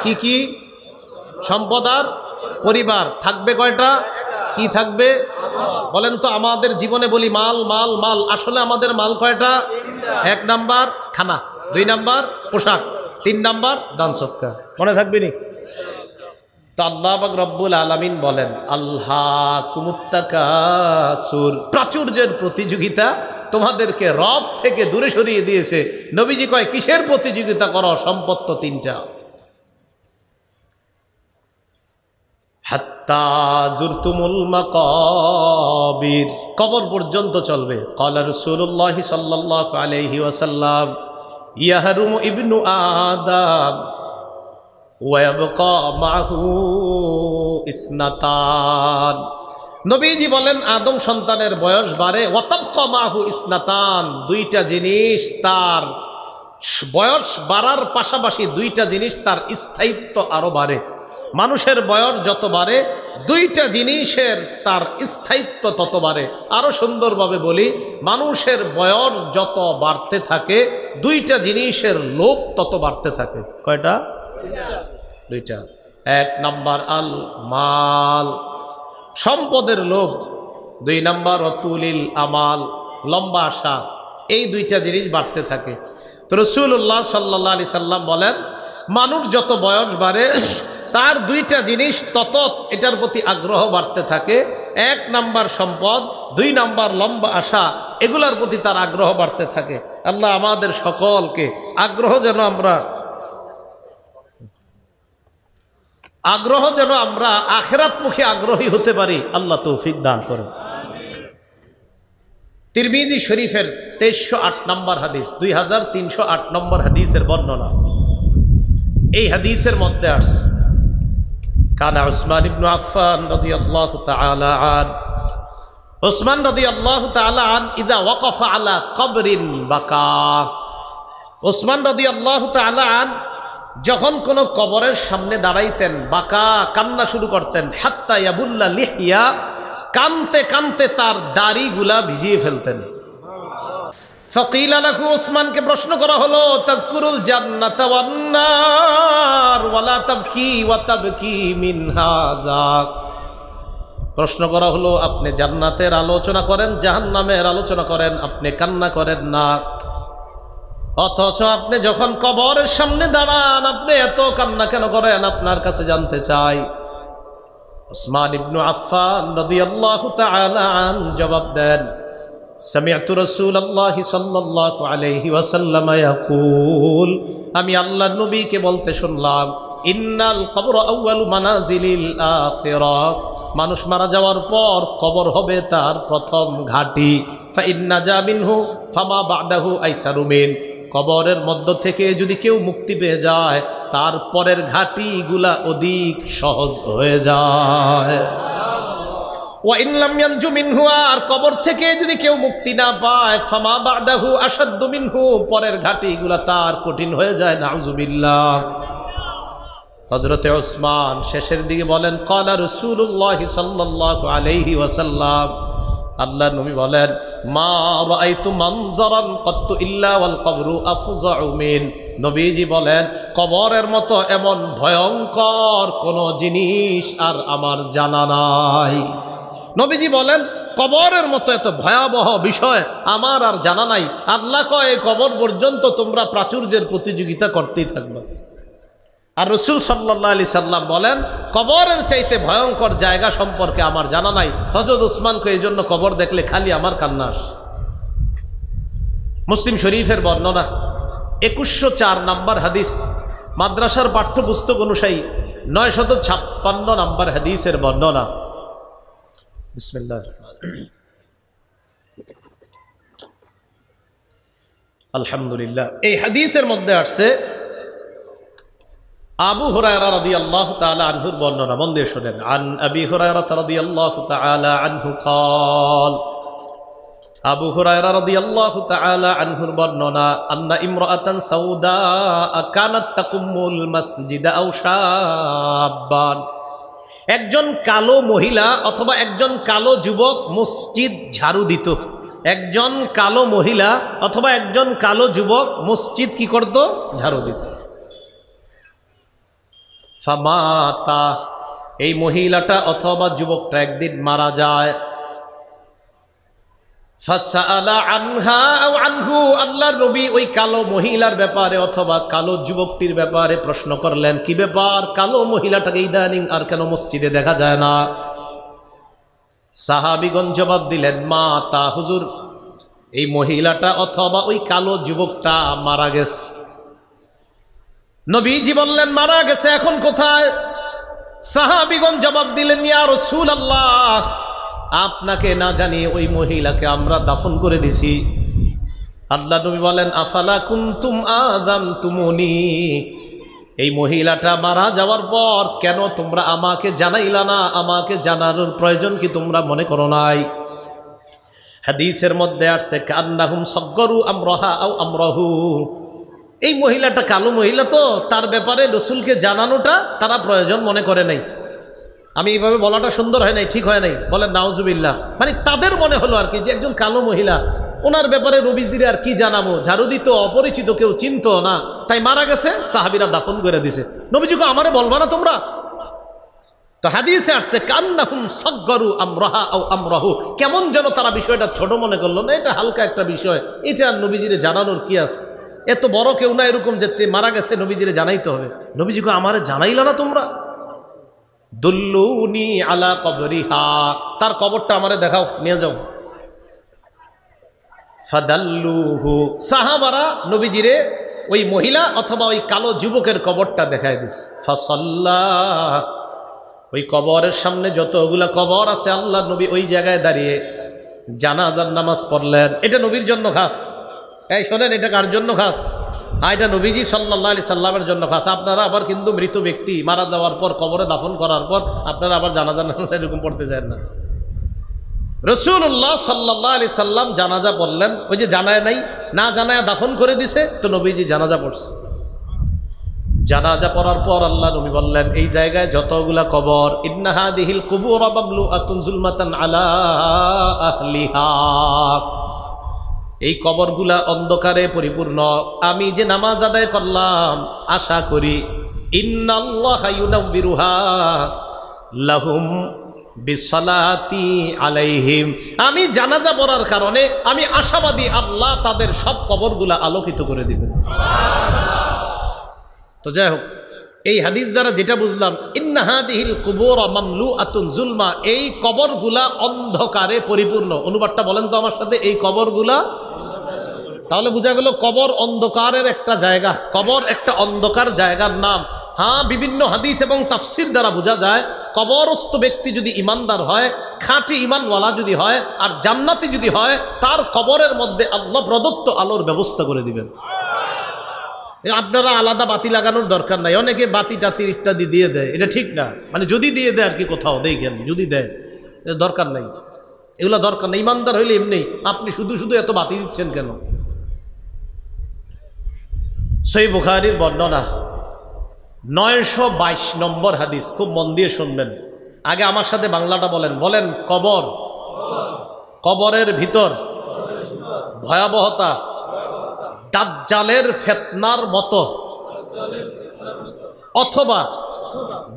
কি কি? সম্পদ আর পরিবার। থাকবে কয়টা? কি থাকবে? বলেন তো আমাদের জীবনে বলি মাল মাল মাল, আসলে আমাদের মাল কয়টা? 1 নাম্বার খানা, 2 নাম্বার পোশাক, 3 নাম্বার দান সৎকার। মনে থাকবে নি? তো আল্লাহ পাক রব্বুল আলামিন বলেন আল্লাহকুমুত তাকাসুর, প্রাচুর্যের প্রতিযোগিতা তোমাদেরকে রব থেকে দূরে সরিয়ে দিয়েছে। নবীজি কয় কিসের প্রতিযোগিতা করো? সম্পদ তো 3টা। হাত্তা জুরতুমুল মাকাবির, কবর পর্যন্ত চলবে। ক্বালা রাসূলুল্লাহ সাল্লাল্লাহু আলাইহি ওয়াসাল্লাম ইয়াহরুমু ইবনু আদম ওয়ায়াবকা মাহু ইসনাতান। নবীজি বলেন আদম সন্তানের বয়স বাড়ে, ওয়াতাবকা মাহু ইসনাতান, 2টা জিনিস তার বয়স বাড়ার পাশাপাশি 2টা জিনিস তার স্থায়িত্ব আরো বাড়ে। মানুষের বয়স যত বাড়ে 2টা জিনিসের তার স্থায়িত্ব তত বাড়ে। আরো সুন্দরভাবে বলি, মানুষের বয়স যত বাড়তে থাকে 2টা জিনিসের লোভ তত বাড়তে থাকে। কয়টা? 2টা। 1 নাম্বার আল মাল, সম্পদের লোভ। 2 নাম্বার অতুলিল আমাল, লম্বা আশা। এই 2টা জিনিস বাড়তে থাকে। তো রাসূলুল্লাহ সাল্লাল্লাহু আলাইহি সাল্লাম বলেন মানুষ যত বয়স বাড়ে তার 2টা জিনিস তত এটার প্রতি আগ্রহ বাড়তে থাকে। 1 নাম্বার সম্পদ, 2 নাম্বার লম্বা আশা, এগুলার প্রতি তার আগ্রহ বাড়তে থাকে। আল্লাহ আমাদের সকলকে যেন আমরা আখিরাতমুখী আগ্রহী হতে পারি, আল্লাহ তৌফিক দান করেন। তিরমিজি শরীফের 2308 নম্বর হাদিস, 2308 নম্বর হাদিসের বর্ণনা। এই হাদিসের মধ্যে আসছে কানা উসমান ইবনে আফফান রাদিয়াল্লাহু তাআলা আন, উসমান রাদিয়াল্লাহু তাআলা আন ইদা ওয়াকাফা আলা কবরিন বাকা। উসমান রাদিয়াল্লাহু তাআলা আন যখন কোন কবরের সামনে দাঁড়াইতেন বাকা, কান্না শুরু করতেন। হাত্তা ইয়াবুল্লা লিহিয়া, কানতে কানতে তার দাড়িগুলা ভিজিয়ে ফেলতেন। ফাকিলা লাহু, উসমানকে প্রশ্ন করা হলো তাজকুরুল জান্নাতা ওয়ান নার ওয়ালা তাবকি ওয়া তাবকি মিন হাযা। প্রশ্ন করা হলো আপনি জান্নাতের আলোচনা করেন, জাহান্নামের আলোচনা করেন, আপনি কান্না করেন না, অথচ আপনি যখন কবরের সামনে দাঁড়ান আপনি এত কান্না কেন করেন? আপনার কাছে জানতে চাই। উসমান ইবনে আফফান রাদিয়াল্লাহু তাআলা আন জবাব দেন, সামি'তু রাসূলুল্লাহ সাল্লাল্লাহু আলাইহি ওয়াসাল্লাম ইয়াকুল, আমি আল্লাহর নবীকে বলতে শুনলাম, ইন্নাল কবর আউয়ালু মানাজিলিল আখিরাহ, মানুষ মারা যাওয়ার পর কবর হবে তার প্রথম ঘাঁটি। ফা ইন্না জা মিনহু ফামা বা'দাহু আইসারু মিন, কবরের মধ্য থেকে যদি কেউ মুক্তি পেয়ে যায় তার পরের ঘাঁটিগুলা অধিক সহজ হয়ে যায়। ওয়া ইন লাম ইয়ানজু মিনহু, আর কবর থেকে যদি কেউ মুক্তি না পায়, ফামা বাদাহু আশাদ্দু মিনহু, পরের ঘাটিগুলা তার কঠিন হয়ে যায়। নাউযুবিল্লাহ। হযরতে ওসমান শেষের দিকে বলেন, ক্বালা রাসূলুল্লাহ সাল্লাল্লাহু আলাইহি ওয়াসাল্লাম, আল্লাহর নবী বলেন, মা রাআইতু মানজারান কাত্তু ইল্লা ওয়াল কবরু আফযাউ মিন। নবীজি বলেন, কবরের মতো এমন ভয়ঙ্কর কোন জিনিস আর আমার জানা নাই। নবীজি বলেন, কবরের মতো এত ভয়াবহ বিষয় আমার আর জানা নাই। আল্লাহ কয়, কবর পর্যন্ত তোমরা প্রাচুর্যের প্রতিযোগিতা করতেই থাকবে। আর রাসূল সাল্লাল্লাহু আলাইহি সাল্লাম বলেন, কবরের চাইতে ভয়ঙ্কর জায়গা সম্পর্কে আমার জানা নাই। হযরত ওসমানকে এই জন্য কবর দেখলে খালি আমার কান্না আসে। মুসলিম শরীফের বর্ণনা 2104 নম্বর হাদিস, মাদ্রাসার পাঠ্যপুস্তক অনুযায়ী 956 নম্বর হাদিসের বর্ণনা। বিসমিল্লাহ। আলহামদুলিল্লাহ। এই হাদিসের মধ্যে আসছে আবু হুরায়রা রাদিয়াল্লাহু তাআলা আনহুর বর্ণনা। মন দিয়ে শুনেন। আন আবি হুরায়রা রাদিয়াল্লাহু তাআলা আনহু قال, আবু হুরায়রা রাদিয়াল্লাহু তাআলা আনহুর বর্ণনা, আন্না ইমরাআতান সাউদা কানাত তাকুমুল মাসজিদা আও শাব্বান, একজন কালো মহিলা অথবা একজন কালো যুবক মসজিদ ঝাড়ু দিত। একজন কালো মহিলা অথবা একজন কালো যুবক মসজিদ কি করত? ঝাড়ু দিত। ফামাতা, এই মহিলাটা অথবা যুবকটা একদিন মারা যায়। ফাসআলা আনহা আও আনহু, আল্লাহর নবী ওই কালো মহিলার ব্যাপারে অথবা কালো যুবকটির ব্যাপারে প্রশ্ন করলেন, কি ব্যাপার, কালো মহিলাটাকে ইদানিং আর কেন মসজিদে দেখা যায় না? সাহাবীগণ জবাব দিলেন, মাতা, হুজুর এই মহিলাটা অথবা ওই কালো যুবকটা মারা গেছে। নবীজি বললেন, মারা গেছে, এখন কোথায়? সাহাবীগণ জবাব দিলেন, ইয়া রাসূলুল্লাহ, আপনাকে না জানিয়ে ওই মহিলাকে আমরা দাফন করে দিছি। আল্লাহ নবী বলেন, আফালা কুনতুম আযানতুমুনি, এই মহিলাটা মারা যাওয়ার পর কেন তোমরা আমাকে জানাইলা না? আমাকে জানানোর প্রয়োজন কি তোমরা মনে করো নাই? হাদিসের মধ্যে আসছে, কান্নাহুম সাগগারু আমরাহা আও আমরাহু, এই মহিলাটা কালো মহিলা, তো তার ব্যাপারে রাসূলকে জানানোটা তারা প্রয়োজন মনে করে নাই। আমি এইভাবে বলাটা সুন্দর হয় নাই, ঠিক হয় নাই, বলেন নাউজুবিল্লাহ। মানে তাদের মনে হলো আর কি যে একজন কালো মহিলা, ওনার ব্যাপারে নবীজিরে আর কি জানাবো, ঝাড়ু দিত, অপরিচিত, কেউ চিনতো না, তাই মারা গেছে, সাহাবীরা দাফন করে দিছে। নবীজিকে আমারে বলবা না তোমরা? তো হাদিসে আসছে, কান্নাহুম সাগগারু আমরাহা আও আমরাহু, কেমন যেন তারা বিষয়টা ছোট মনে করলো, না এটা হালকা একটা বিষয়, এটা আর নবীজিরে জানানোর কি আছে? এত বড় কেউ না এরকম যে মারা গেছে নবীজিরে জানাইতে হবে। নবীজিকে আমারে জানাইলা না তোমরা? দুল্লুনি আলা কবরিহা, তার কবরটা আমারে দেখাও, নিয়ে যাও। ফাদাল্লুহু, সাহাবারা নবীজিরে ওই মহিলা অথবা ওই কালো যুবকের কবরটা দেখায় দিস। ফাসাল্লা, ওই কবরের সামনে যতগুলা কবর আছে আল্লাহ নবী ওই জায়গায় দাঁড়িয়ে জানাজার নামাজ পড়লেন। এটা নবীর জন্য খাস। এই শোনেন, এটা কার জন্য খাস? এটা নবীজি সাল্লাল্লাহু আলাইহি সাল্লামের জন্য খাস। আপনারা আবার কিন্তু মৃত ব্যক্তি মারা যাওয়ার পর কবরে দাফন করার পর আপনারা আবার জানাজার নামাজ এরকম পড়তে যায় না। রাসূলুল্লাহ সাল্লাল্লাহু আলাইহি সাল্লাম জানাজা পড়লেন, ওই যে জানায় নাই, না জানায় দাফন করে দিছে, তো নবীজি জানাজা পড়ছে। জানাজা পড়ার পর আল্লাহ নবী বললেন, এই জায়গায় যতগুলা কবর, ইন্না হাদিহিল কুবুর মামলুআতুন যুলমাতান আলা আহলিহা, এই কবরগুলা অন্ধকারে পরিপূর্ণ। আমি যে নামাজ আদায় করলাম, আশা করি ইন্নাল্লাহা ইউনাব্বিরুহা লাহুম বিসসালাতি আলাইহিম, আমি জানাজা পড়ার কারণে আমি আশাবাদী আল্লাহ তাদের সব কবরগুলা আলোকিত করে দিবেন। তো যাই হোক, এই হাদিস দ্বারা যেটা বুঝলাম, ইন্না হাদিহিল কুবুর মামলুআতুন যুলমা, এই কবরগুলা অন্ধকারে পরিপূর্ণ। অনুবাদটা বলেন তো আমার সাথে, এই কবরগুলা। তাহলে বোঝা গেল কবর অন্ধকারের একটা জায়গা, কবর একটা অন্ধকার জায়গার নাম। হ্যাঁ, বিভিন্ন হাদিস এবং তাফসির দ্বারা বোঝা যায়, কবরস্থ ব্যক্তি যদি ইমানদার হয়, খাঁটি ইমানওয়ালা যদি হয়, আর জান্নাতি যদি হয়, তার কবরের মধ্যে আল্লাহ প্রদত্ত আলোর ব্যবস্থা করে দিবেন। আপনারা আলাদা বাতি লাগানোর দরকার নাই। অনেকে বাতি টাতি ইত্যাদি দিয়ে দেয়, এটা ঠিক না। মানে যদি দিয়ে দেয় আর কি, কোথাও দেখেন যদি দেয়, দরকার নাই, এগুলো দরকার নেই। ইমানদার হইলে এমনি আপনি শুধু শুধু এত বাতি দিচ্ছেন কেন? সহিহ বুখারীর বর্ণনা 922 নম্বর হাদিস, খুব মন দিয়ে শুনবেন। আগে আমার সাথে বাংলাটা বলেন, বলেন কবর, কবরের ভিতর ভয়াবহতা দাজ্জালের ফিতনার মতো, অথবা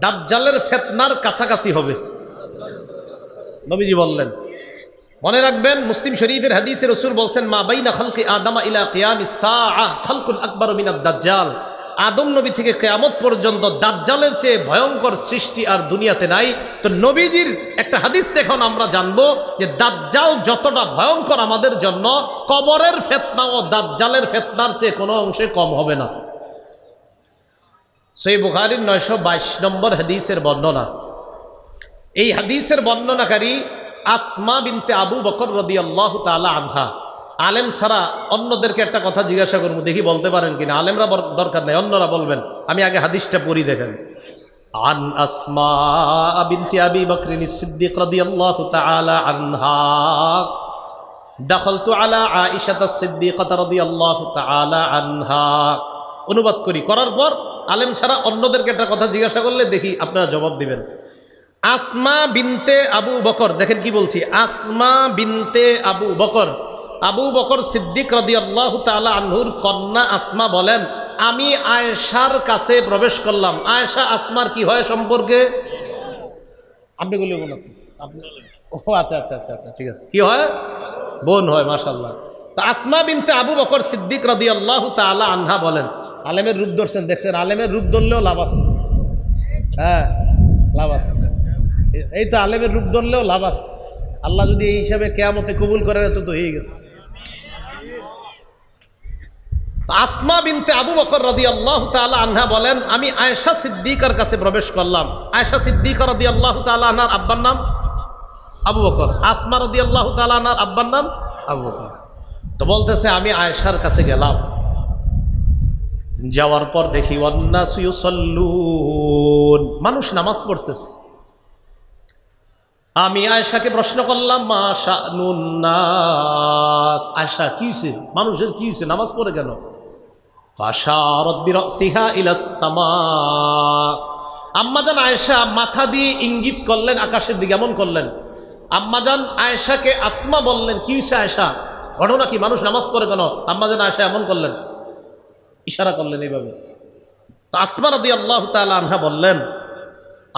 দাজ্জালের ফিতনার কাছাকাছি হবে, নবীজি বললেন। মনে রাখবেন, মুসলিম শরীফের হাদিসে রাসূল বলছেন, মা বাইনা খালকি আদম ইলা কিয়ামিস সাআহ খালকুন আকবার মিনাদ দাজ্জাল। আদম নবী থেকে কিয়ামত পর্যন্ত দাজ্জালের চেয়ে ভয়ঙ্কর সৃষ্টি আর দুনিয়াতে নাই। তো নবীজির একটা হাদিস এখন আমরা জানবো যে দাজ্জাল যতটা ভয়ঙ্কর আমাদের জন্য, কবরের ফিতনা ও দাজ্জালের ফিতনার চেয়ে কোনো অংশে কম হবে না। সহিহ বুখারীর 922 নম্বর হাদিসের বর্ণনা। এই হাদিসের বর্ণনাকারী আসমা বিনতে আবু বকর রাদিয়াল্লাহু তাআলা আনহা। আলেম ছাড়া অন্যদেরকে একটা কথা জিজ্ঞাসা করবো, দেখি বলতে পারেন কিনা। আলেমরা দরকার নেই, অন্যরা বলবেন। আমি আগে হাদিসটা পড়ি, দেখেন। আন আসমা বিনতে আবি বকরিন সিদ্দিক রাদিয়াল্লাহু তাআলা আনহা দাখালতু আলা আয়েশা সিদ্দিকাহ রাদিয়াল্লাহু তাআলা আনহা। অনুবাদ করার পর আলেম ছাড়া অন্যদেরকে একটা কথা জিজ্ঞাসা করলে দেখি আপনারা জবাব দিবেন। আসমা বিনতে আবু বকর, দেখেন কি বলছি, আসমা বিনতে আবু বকর, আবু বকর সিদ্দিক রাদিয়াল্লাহু তাআলা আনহুর কন্যা আসমা বলেন, আমি আয়েশার কাছে প্রবেশ করলাম। আয়েশা আসমার কি হয় সম্পর্কে? আপনি বলে বলুন। ও আচ্ছা আচ্ছা আচ্ছা আচ্ছা, ঠিক আছে। কি হয়? বোন হয়, মাশাআল্লাহ। তো আসমা বিনতে আবু বকর সিদ্দিক রাদিয়াল্লাহু তাআলা আনহা বলেন, আলেমের রূপ ধরছেন, দেখছেন, আলেমের রূপ ধরলেও লাভ আছে। হ্যাঁ, লাভ আছে। এই তো আলেমের রূপ ধরলেও লাভ আছে। আল্লাহ যদি এই হিসাবে কিয়ামতে কবুল করেন, এত তো হয়ে গেছে। আসমা বিনতে আবু বকর রাদিয়াল্লাহু তাআলা আনহা বলেন, আমি আয়েশা সিদ্দিকার কাছে প্রবেশ করলাম। আয়েশা সিদ্দিকা রাদিয়াল্লাহু তাআলা আনহার আব্বার নাম আবু বকর, আসমা রাদিয়াল্লাহু তাআলা আনহার আব্বার নাম আবু বকর। তো বলতেছে, আমি আয়েশার কাছে গেলাম। যাওয়ার পর দেখি ওয়ান্নাসু ইউসাল্লুন, মানুষ নামাজ পড়তেছে। আমি আয়েশাকে প্রশ্ন করলাম, মা শানুন নাস, আয়েশা কি হইছে, মানুষের কি হইছে, নামাজ পড়ে কেন? ফাশারাত বিরাসিহা ইলাস সামা, আম্মাজান আয়েশা মাথা দিয়ে ইঙ্গিত করলেন আকাশের দিকে, এমন করলেন। আম্মাজান আয়েশাকে আসমা বললেন, কি হইছে আয়েশা, ঘটনা কি, মানুষ নামাজ পড়ে কেন? আম্মাজান আয়েশা এমন করলেন, ইশারা করলেন এইভাবে। তো আসমা রাদিয়াল্লাহু তাআলা আনহা বললেন,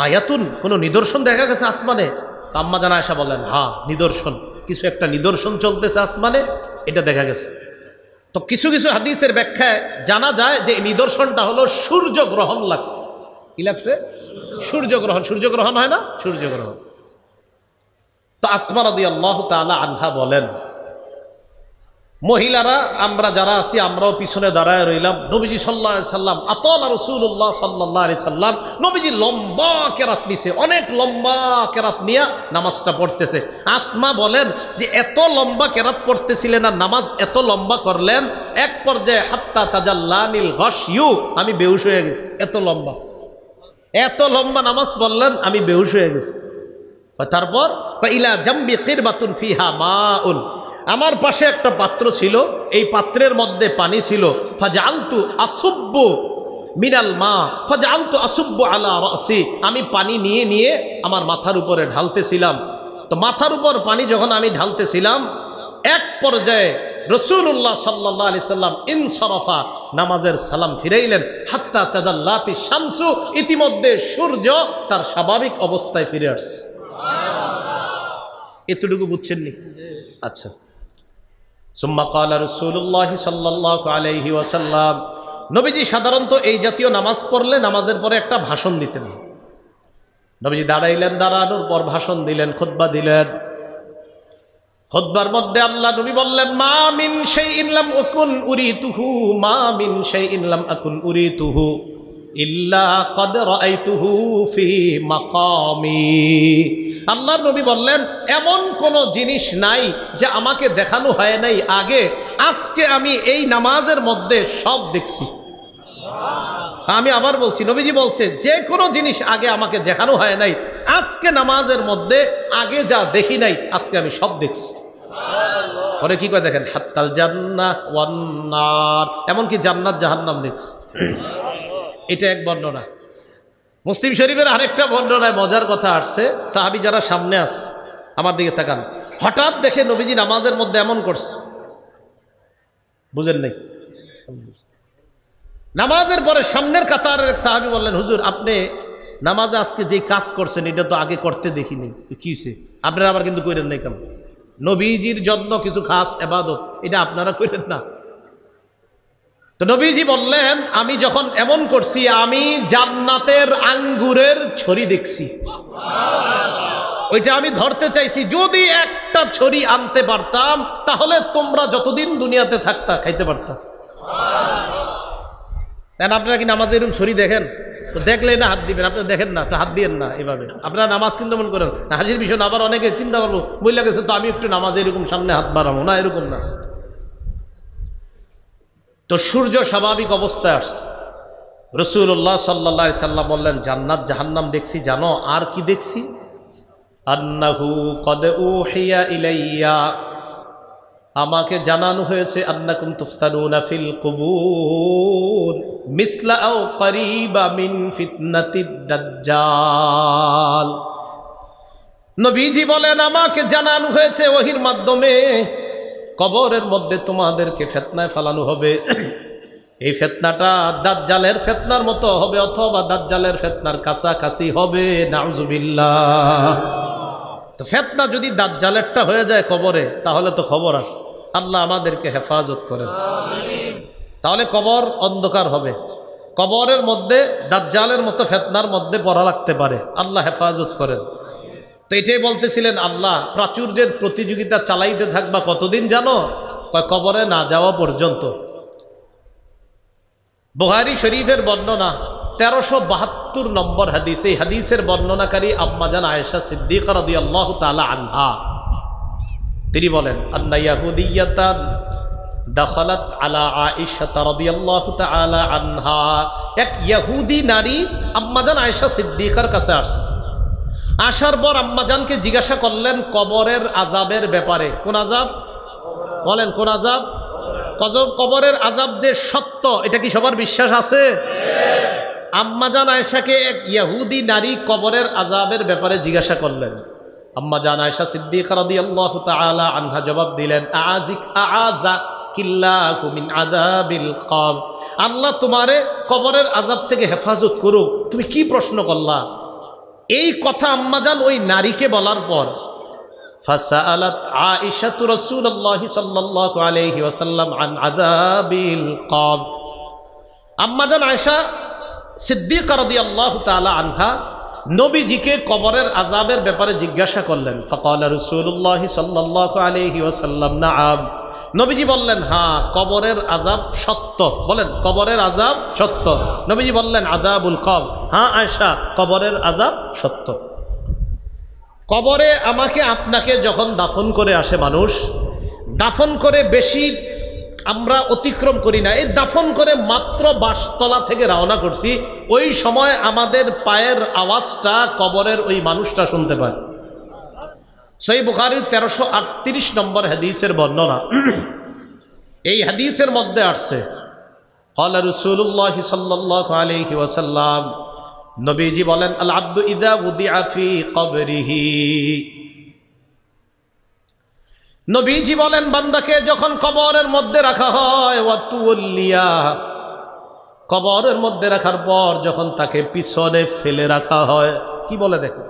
আয়াতুন, কোন নিদর্শন দেখা গেছে আসমানে? তো আম্মাজান আয়েশা বললেন, হ্যাঁ, নিদর্শন, কিছু একটা নিদর্শন চলতেছে আসমানে, এটা দেখা গেছে। তো কিছু কিছু হাদিসের ব্যাখ্যায় জানা যায় যে এই নিদর্শনটা হলো সূর্যগ্রহণ লাগছে। কি লাগছে? সূর্যগ্রহণ। সূর্যগ্রহণ হয় না? সূর্যগ্রহণ। তো আসমা রাদিয়াল্লাহু তাআলা আনহা বলেন, মহিলারা আমরা যারা আছি আমরাও পিছনে দাঁড়ায় রইলাম। নবীজি সাল্লাল্লাহু আলাইহি সাল্লাম, আতানা রাসূলুল্লাহ সাল্লাল্লাহু আলাইহি সাল্লাম, নবীজি লম্বা কেরাত নিছে, অনেক লম্বা কেরাত নিয়ে নামাজটা পড়তেছে। আসমা বলেন যে এত লম্বা কেরাত পড়তেছিলেন আর নামাজ এত লম্বা করলেন, এক পর্যায়ে হাত্তা তাজাল্লানিল গশয়ু, আমি বেহুশ হয়ে গেছি। এত লম্বা নামাজ পড়লেন, আমি বেহুশ হয়ে গেছি। তারপর ইলা জামবি কিরবাতুন ফিহা মাউন, আমার পাশে একটা পাত্র ছিল, এই পাত্রের মধ্যে পানি ছিল। ফাজআলতু আসুব্বু মিনাল মা ফাজআলতু আসুব্বু আলা রাসি, আমি পানি নিয়ে নিয়ে আমার মাথার উপরে ঢালতেছিলাম। তো মাথার উপর পানি যখন আমি ঢালতেছিলাম, এক পর্যায়ে রাসূলুল্লাহ সাল্লাল্লাহু আলাইহি সাল্লাম ইনসারাফা, নামাজের সালাম ফিরাইলেন। হাত্তা তাজাল্লাতি শামসু, ইতিমধ্যে সূর্য তার স্বাভাবিক অবস্থায় ফিরে আসছে। এতটুকু বুঝছেননি? আচ্ছা। সুম্মা ক্বালা রাসূলুল্লাহ সাল্লাল্লাহু আলাইহি ওয়াসাল্লাম, নবীজি সাধারণত এই জাতীয় নামাজ পড়লে নামাজের পরে একটা ভাষণ দিতেন। নবীজি দাঁড়াইলেন, দাঁড়ানোর পর ভাষণ দিলেন, খুতবা দিলেন। খুতবার মধ্যে আল্লাহ নবী বললেন, মা মিন শাইইন লাম আকুন উরিতুহু, মা মিন শাইইন লাম আকুন উরিতুহু ইল্লা ক্বাদ রাআইতুহু ফি মাকামি। আল্লাহর নবী বললেন, এমন কোন জিনিস নাই যে আমাকে দেখানো হয় নাই আগে, আজকে আমি এই নামাজের মধ্যে সব দেখছি। আমি আবার বলছি, নবীজি বলছে যে কোনো জিনিস আগে আমাকে দেখানো হয় নাই, আজকে নামাজের মধ্যে আগে যা দেখি নাই আজকে আমি সব দেখছি। পরে কি করে দেখেন, হাত্তাল জান্নাহ ওয়ান নার, এমনকি জান্নাত জাহান্নাম দেখছি। এটা এক বর্ণনা। মুসলিম শরীফের আরেকটা বর্ণনায় মজার কথা আসছে, সাহাবী যারা সামনে আছে আমার দিকে তাকান, হঠাৎ দেখে নবীজি নামাজের মধ্যে এমন করছে, বুঝেন নাই? নামাজের পরে সামনের কাতারের এক সাহাবী বললেন, হুজুর আপনি নামাজে আজকে যে কাজ করছেন এটা তো আগে করতে দেখিনি, কি হয়েছে? আপনারা আবার কিন্তু কইরেন নাই কেন? নবীজির জন্য কিছু খাস ইবাদত, এটা আপনারা কইরেন না। তো নবীজি বললেন, আমি যখন এমন করছি আমি জান্নাতের আঙ্গুরের ছড়ি দেখছি, ওইটা আমি ধরতে চাইছি। যদি একটা ছড়ি আনতে পারতাম তাহলে তোমরা যতদিন দুনিয়াতে থাকতা খাইতে পারতাম। আপনারা কি নামাজে এরকম ছড়ি দেখেন? তো দেখলে না হাত দিবেন, আপনারা দেখেন না তো হাত দিয়েন না। এভাবে আপনারা নামাজ কিন্তু মনে করেন না, হাসির বিষয় না। আবার অনেকে চিন্তা করবো বইলা গেছে তো আমি একটু নামাজে এরকম সামনে হাত বাড়াবো না, এরকম না। তো সূর্য স্বাভাবিক অবস্থায় আসছে, রাসূলুল্লাহ সাল্লাল্লাহু আলাইহি সাল্লাম বললেন, জান্নাত জাহান্নাম দেখছি, জানো আর কি দেখছি? আন্নাহু কদ উহিয়া ইলাইয়া, আমাকে জানানো হয়েছে, আন্নাকুম তুফতানুনা ফিল কুবুর মিসলা আও করিবা মিন ফিতনাতিদ দাজ্জাল। নবীজি বলেন, আমাকে জানানো হয়েছে ওহির মাধ্যমে, কবরের মধ্যে তোমাদেরকে ফিতনায় ফেলানো হবে। এই ফিতনাটা দাজ্জালের ফিতনার মতো হবে অথবা দাজ্জালের ফিতনার কাছাকাছি হবে, নাউজুবিল্লাহ। তো ফিতনা যদি দাজ্জালেরটা হয়ে যায় কবরে, তাহলে তো খবর আছে। আল্লাহ আমাদেরকে হেফাজত করেন, আমিন। তাহলে কবর অন্ধকার হবে, কবরের মধ্যে দাজ্জালের মতো ফিতনার মধ্যে পড়া লাগতে পারে, আল্লাহ হেফাজত করেন। তো এটাই বলতেছিলেন, আল্লাহ প্রাচুর্যের প্রতিযোগিতা চালাইতে থাকবা কতদিন জানো? কবরে না যাওয়া পর্যন্ত। বুখারী শরীফের বর্ণনা 1372 নম্বর হাদিস। এই হাদিসের বর্ণনাকারী আম্মাজান আয়েশা সিদ্দিকা রাদিয়াল্লাহু তাআলা আনহা, তিনি বলেন, আন্না ইয়াহুদিয়াতান দাখালাত আলা আয়েশা রাদিয়াল্লাহু তাআলা আনহা, এক ইহুদি নারী আম্মাজান আয়েশা সিদ্দিকার কাছে আসছে। আসার পর আম্মাজানকে জিজ্ঞাসা করলেন কবরের আযাবের ব্যাপারে। কোন আযাব বলেন? কোন আযাব? কবরের আযাব যে সত্য, এটা কি সবার বিশ্বাস আছে? আম্মাজান আয়েশাকে এক ইহুদি নারী কবরের আযাবের ব্যাপারে জিজ্ঞাসা করলেন। আম্মাজান আয়েশা সিদ্দিকা রাদিয়াল্লাহু তাআলা আনহা জবাব দিলেন, আযাকিল্লাহু মিন আযাবিল কবর, আল্লাহ তোমারে কবরের আযাব থেকে হেফাজত করুক। তুমি কি প্রশ্ন করলা? এই কথা আম্মাজান ওই নারীকে বলার পর ফাসাআলাত আয়েশাতু রাসূলুল্লাহ সাল্লাল্লাহু আলাইহি ওয়াসাল্লাম আন আযাবিল কবর। আম্মাজান আয়েশা সিদ্দিকা রাদিয়াল্লাহু তাআলা আনহা নবীজিকে কবরের আযাবের ব্যাপারে জিজ্ঞাসা করলেন। ফাকালা রাসূলুল্লাহ সাল্লাল্লাহু আলাইহি ওয়াসাল্লাম নাআম, নবীজি বললেন, হ্যাঁ কবরের আযাব সত্য। বলেন, কবরের আযাব সত্য। নবীজি বললেন, আযাবুল কবর, হ্যাঁ আয়েশা কবরের আযাব সত্য। কবরে আমাকে আপনাকে যখন দাফন করে আসে মানুষ, দাফন করে বেশি আমরা অতিক্রম করি না। এই দাফন করে মাত্র বাসতলা থেকে রওনা করছি, ওই সময় আমাদের পায়ের আওয়াজটা কবরের ওই মানুষটা শুনতে পায়। সহিহ বুখারীর 1338 নম্বর হাদিসের বর্ণনা। এই হাদিসের মধ্যে আসছে, ক্বালা রাসূলুল্লাহ সাল্লাল্লাহু আলাইহি ওয়াসাল্লাম, নবীজি বলেন, আল আবদু ইযা উদিআ ফি কবরিহি, নবীজি বলেন বান্দাকে যখন কবরের মধ্যে রাখা হয়, ওয়াতুল্লিয়া, কবরের মধ্যে রাখার পর যখন তাকে পিছনে ফেলে রাখা হয়। কি বলে দেখো,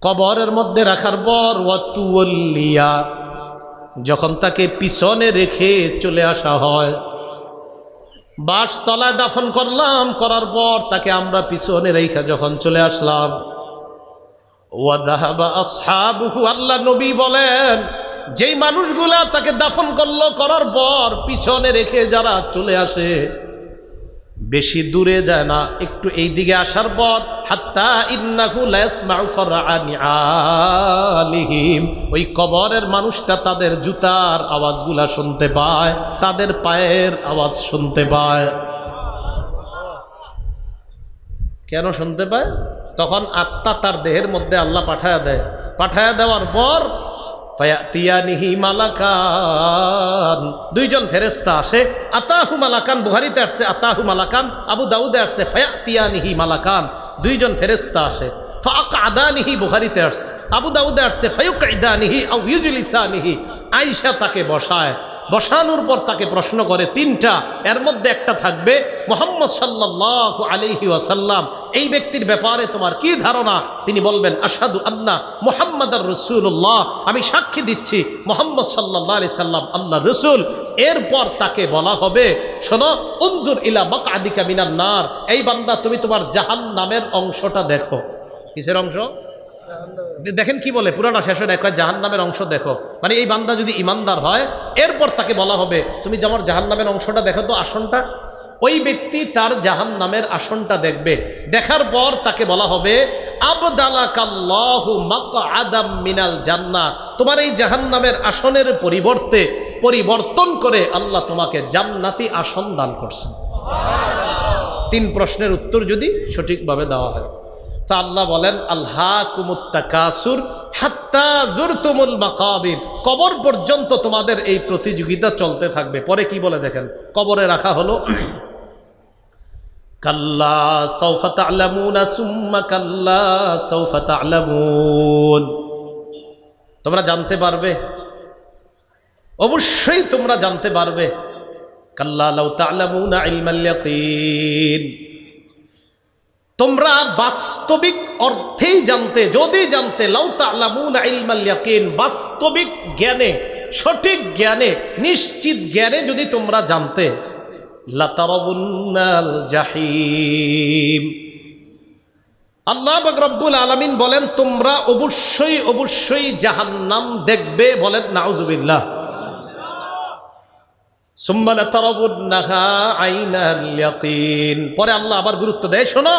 কবরের মধ্যে রাখার পর ওয়াতুল্লিয়া, যখন তাকে পিছনে রেখে চলে আসা হয়। বাসতলায় দাফন করলাম, করার পর তাকে আমরা পিছনে রেখে যখন চলে আসলাম, ওয়াদাহাবা আসহাবুহু, আল্লাহ নবী বলেন যেই মানুষগুলা তাকে দাফন করলো, করার পর পিছনে রেখে যারা চলে আসে, বেশি দূরে যায় না, একটু এই দিকে আসার পর হাত্তা ইন্নাহু লা ইয়াসমাউ করাআনি আলিহিম, ওই কবরের মানুষটা তাদের জুতার আওয়াজগুলা শুনতে পায়, তাদের পায়ের আওয়াজ শুনতে পায়। কেন শুনতে পায়? তখন আত্মা তার দেহের মধ্যে আল্লাহ পাঠায়া দেয়। পাঠায়া দেওয়ার পর ফায়াতিয়ানিহি মালাকান, দুইজন ফেরেশতা আসে। আতাহু মালাকান বুখারীতে আসছে, আতাহু মালাকান আবু দাউদে আসছে ফায়াতিয়ানিহি মালাকান, দুইজন ফেরেশতা আসে। ফাআকআদানিহি বুখারীতে আসছে, আবু দাউদে আসছে ফায়ুকঈদানিহি আও ইউজলিসানিহি, আয়েশা তাকে বসায়, বসানোর পর তাকে প্রশ্ন করে তিনটা, এর মধ্যে একটা থাকবে মুহাম্মদ সাল্লাল্লাহু আলাইহি ওয়াসাল্লাম, এই ব্যক্তির ব্যাপারে তোমার কি ধারণা? তিনি বলবেন আশহাদু আন্না মুহাম্মাদার রাসূলুল্লাহ, আমি সাক্ষী দিচ্ছি মুহাম্মদ সাল্লাল্লাহু আলাইহি সাল্লাম আল্লাহর রাসূল। এরপর তাকে বলা হবে শোনো, উনজুর ইলা মাকআদিকা মিনান নার, এই বান্দা তুমি তোমার জাহান্নামের অংশটা দেখো। কিসের অংশ? দেখেন কি বলে, পুরাটা শেষে দেখো জাহান্নামের অংশ দেখো, মানে এই বান্দা যদি ইমানদার হয় এরপর তাকে বলা হবে তুমি যেমন জাহান্নামের অংশটা দেখো তো, আসনটা। ওই ব্যক্তি তার জাহান্নামের আসনটা দেখবে, দেখার পর তাকে বলা হবে আবদালাকাল্লাহু মাকআদাম মিনাল জান্নাহ, তোমার এই জাহান্নামের আসনের পরিবর্তে পরিবর্তন করে আল্লাহ তোমাকে জান্নাতি আসন দান করছেন। তিন প্রশ্নের উত্তর যদি সঠিকভাবে দেওয়া হয় তা আল্লাহ বলেন আলহাকুমুত তাকাসুর হাত্তা জুরতুমুল মাকাবির, কবর পর্যন্ত তোমাদের এই প্রতিযোগিতা চলতে থাকবে। পরে কি বলে দেখেন, কবরে রাখা হলো কাল্লা সাউফা তা'লামুনা সুম্মা কাল্লা সাউফা তা'লামুন, তোমরা জানতে পারবে, অবশ্যই তোমরা জানতে পারবে। কাল্লা লাউ তা'লামুনা ইলমাল ইয়াকিন, তোমরা বাস্তবিক অর্থেই জানতে, যদি জানতে, লাউ তা'লামুনা ইলমাল ইয়াকিন, বাস্তবিক জ্ঞানে, সঠিক জ্ঞানে, নিশ্চিত জ্ঞানে যদি তোমরা জানতে, লাতারাবুন্নাল জাহিম, আল্লাহ পাক রব্বুল আলামিন বলেন তোমরা অবশ্যই অবশ্যই জাহান্নাম দেখবে। বলেন নাউজুবিল্লাহ। সুম্মা লাতারাবুন্নাহা আইনাল ইয়াকিন, পরে আল্লাহ আবার গুরুত্ব দেয় শোনো,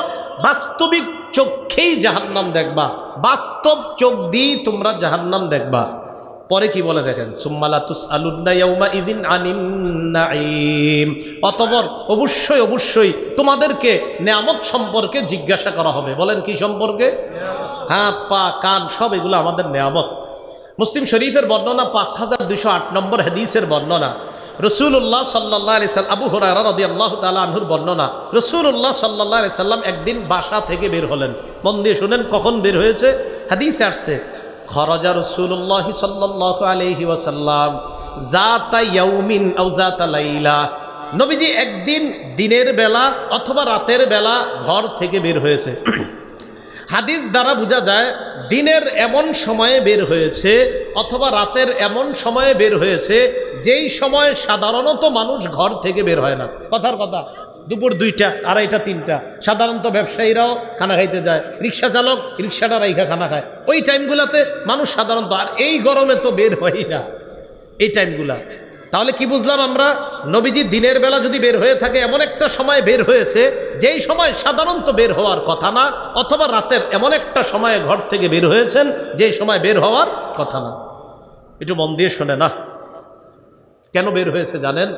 বাস্তবিক চোখেই জাহান্নাম দেখবা, বাস্তব চোখ দিয়ে তোমরা জাহান্নাম দেখবা। পরে কি বলে দেখেন, সুম্মা লাতুসআলুন্না ইয়াউমা ইযিন আনিন নাঈম, অতঃপর অবশ্যই অবশ্যই তোমাদেরকে নেয়ামত সম্পর্কে জিজ্ঞাসা করা হবে। বলেন কি সম্পর্কে? হাত পা কান সব এগুলো আমাদের নেয়ামত। মুসলিম শরীফের বর্ণনা 5208 নম্বর হাদিসের বর্ণনা, রাসূলুল্লাহ সাল্লাল্লাহু আলাইহি সাল্লাম, আবু হুরায়রা রাদিয়াল্লাহু তাআলা আনহুর বর্ণনা, রাসূলুল্লাহ সাল্লাল্লাহু আলাইহি সাল্লাম একদিন বাসা থেকে বের হলেন। মন দিয়ে শুনেন কখন বের হয়েছে, হাদিসে আসছে খরাজা রাসূলুল্লাহ সাল্লাল্লাহু আলাইহি ওয়াসাল্লাম যাতা ইয়াউমিন আও যাতা লাইলা, নবীজি একদিন দিনের বেলা অথবা রাতের বেলা ঘর থেকে বের হয়েছে। হাদিস দ্বারা বোঝা যায় দিনের এমন সময়ে বের হয়েছে অথবা রাতের এমন সময়ে বের হয়েছে যেই সময় সাধারণত মানুষ ঘর থেকে বের হয় না। কথার কথা, দুপুর 2টা, 2:30, 3টা সাধারণত ব্যবসায়ীরাও খানা খাইতে যায়, রিক্সা চালক রিক্সাটা রাইখা খানা খায়, ওই টাইমগুলাতে মানুষ সাধারণত, আর এই গরমে তো বের হয় না এই টাইমগুলা। তাহলে কি বুঝলাম আমরা, নবীজি দিনের বেলা যদি বের হয়ে থাকে এমন একটা সময় বের হয়েছে যেই সময় সাধারণত বের হওয়ার কথা না, অথবা রাতের এমন একটা সময়ে ঘর থেকে বের হয়েছেন যেই সময় বের হওয়ার কথা না। একটু মন দিয়ে শোনে না, কেন বের হয়েছে জানেন?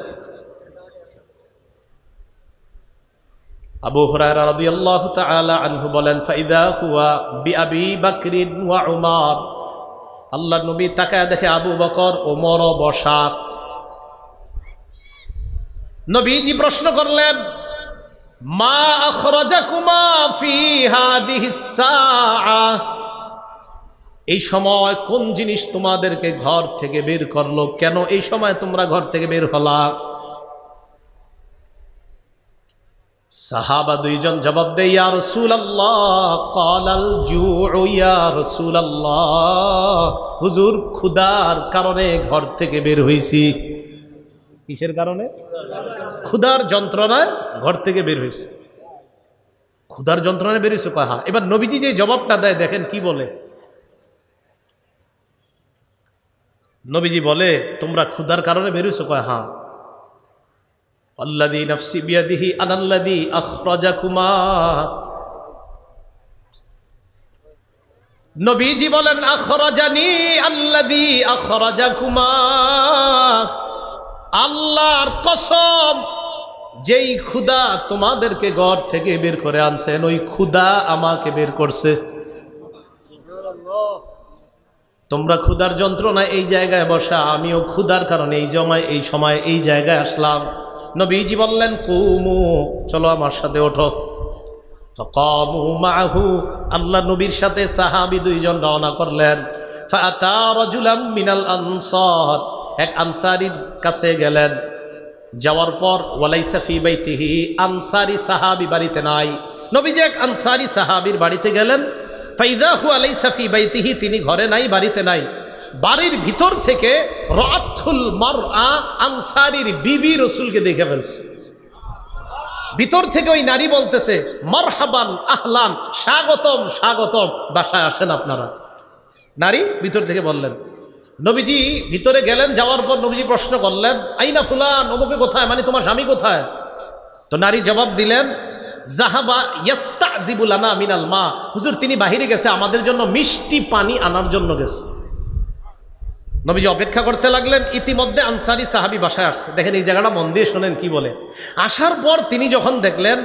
আবু হুরায়রা রাদিয়াল্লাহু তাআলা আনহু বলেন ফাইদা হুয়া বিআবি বকর ওয়া উমর, আল্লাহর নবী তাকায় দেখে আবু বকর ওমর বসা। নবীজি প্রশ্ন করলেন মা আখরাজাকুমা ফি হাদিহিস সাআ, এই সময় কোন জিনিস তোমাদেরকে ঘর থেকে বের করলো, কেন এই সময় তোমরা ঘর থেকে বের হলা? সাহাবা দুইজন জবাব দেয় ইয়া রাসূলুল্লাহ, ক্বালাল জুউ ইয়া রাসূলুল্লাহ, হুজুর ক্ষুধার কারণে ঘর থেকে বের হইছি। কিসের কারণে? ক্ষুধার যন্ত্রণায় ঘর থেকে বের হয়েছে। ক্ষুধার যন্ত্রণায় বের হয়েছে কয় হ্যাঁ। এবার নবীজি যে জবাবটা দেয় দেখেন কি বলে, নবীজি বলে তোমরা ক্ষুধার কারণে বের হয়েছে কয় হ্যাঁ। আল্লাযী নাফসি বিয়াদিহি আনাল্লাযী আখরাজাকুমা, নবীজি বলেন আখরাজানি আল্লাযী আখরাজাকুমা, আল্লাহর কসম যেই ক্ষুধা তোমাদেরকে ঘর থেকে বের করে আনছেন ওই ক্ষুধা আমাকে বের করছে। তোমরা ক্ষুধার যন্ত্রণা এই জায়গায় বসা, আমিও ক্ষুধার কারণে এই সময় এই জায়গায় আসলাম। নবীজি বললেন কুমু, চলো আমার সাথে ওঠো। ফাকামু মাহু, আল্লাহ নবীর সাথে সাহাবী দুইজন রওনা করলেন। ফাআতা রাজুলাম মিনাল আনসার, এক আনসারীর কাছে গেলেন। যাওয়ার পর ওয়ালাইসা ফি বাইতিহি, আনসারী সাহাবী বাড়িতে নাই। নবীজি এক আনসারী সাহাবীর বাড়িতে গেলেন। ফাইদা হুয়া লাইসা ফি বাইতিহি, তিনি ঘরে নাই, বাড়িতে নাই। বাড়ির ভিতর থেকে রাতুল মারআ, আনসারীর বিবি রাসূলকে দেখে ফেলছে। ভিতর থেকে ওই নারী বলতেছে মারহাবান আহলান, স্বাগতম স্বাগতম, বাসায় আসেন আপনারা। নারী ভিতর থেকে বললেন। নবীজি ভিতরে গেলেন। যাওয়ার পর নবীজি প্রশ্ন করলেন আইনা ফুলান, অমুকে কোথায়, মানে তোমার স্বামী কোথায়? তো নারী জবাব দিলেন জাহাবা ইয়াস্তাজিবু লানা মিনাল মা, হুজুর তিনি বাহিরে গেছে, আমাদের জন্য মিষ্টি পানি আনার জন্য গেছে। নবীজি অপেক্ষা করতে লাগলেন। ইতিমধ্যে আনসারী সাহাবী বাসায় আসছে। দেখেন এই জায়গাটা মন দিয়ে শোনেন কি বলে। আসার পর তিনি যখন দেখলেন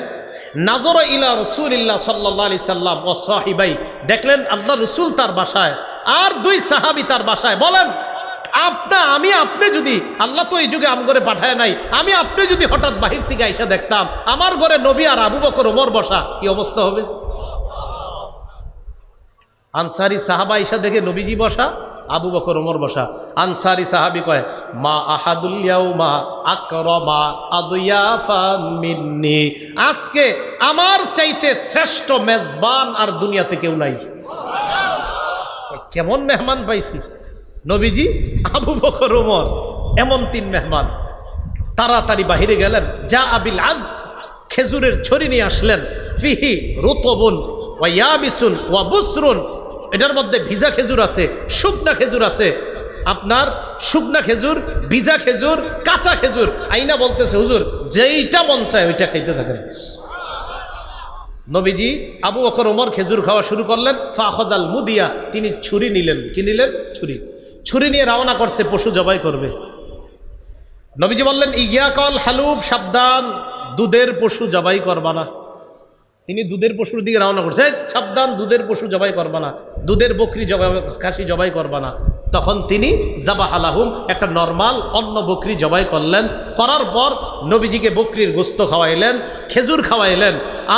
নাজরা ইলা রাসূলিল্লাহ সাল্লাল্লাহু আলাইহি সাল্লাম ওয়া সাহিবাই, দেখলেন আল্লাহ রাসূল তার বাসায় আর দুই সাহাবী তার বাসায়। বলেন আপনি যদি, আল্লাহ তো এই যুগে আম ঘরে পাঠায় নাই, আপনি যদি হঠাৎ বাহির থেকে আইসা দেখতাম আমার ঘরে নবী আর আবু বকর ওমর বসা, কি অবস্থা হবে? আনসারী সাহাবা আইসা দেখে নবীজি বসা, আবু বকর ওমর বসা। আনসারী সাহাবী কয় মা আহাদুল ইয়াউমা আকরামা আদিয়াফান মিন্নি, আজকে আমার চাইতে শ্রেষ্ঠ মেজবান আর দুনিয়াতে কেউ নাই। কেমন মেহমান পাইছি, নবীজি, আবু বকর ওমর, এমন তিন মেহমান। তাড়াতাড়ি বাহিরে গেলেন। যা আবিল আজ, খেজুরের ছড়ি নিয়ে আসলেন। ফিহি রুতবুন ওয়া ইয়াবিসুন ওয়া বুসরুন, এটার মধ্যে ভিজা খেজুর আছে, শুকনা খেজুর আছে। আপনার শুকনা খেজুর, ভিজা খেজুর, কাঁচা খেজুর। আইনা বলতেছে হুজুর যেইটা মন চায় ওইটা খাইতে থাকেন। নবীজি আবু বকর ওমর খেজুর খাওয়া শুরু করলেন। ফাখাযাল মুদিয়া, তিনি ছুরি নিলেন। কি নিলেন? ছুরি নিয়ে রওনা করছে, পশু জবাই করবে। নবীজি বললেন ইয়াকাল হালুব, সাবধান, দুধের পশু জবাই করবা না। তিনি দুধের পশুর দিকে রওনা করছে, সাবধান, দুধের পশু জবাই করবা না, দুধের বকরি জবাই, খাসি জবাই করবা না। তখন তিনি জাবাহালাহুম, একটা নরমাল অন্য বকরি জবাই করলেন। করার পর নবীজিকে বকরির গোস্ত খাওয়াইলেন, খেজুর খাওয়াইলেন,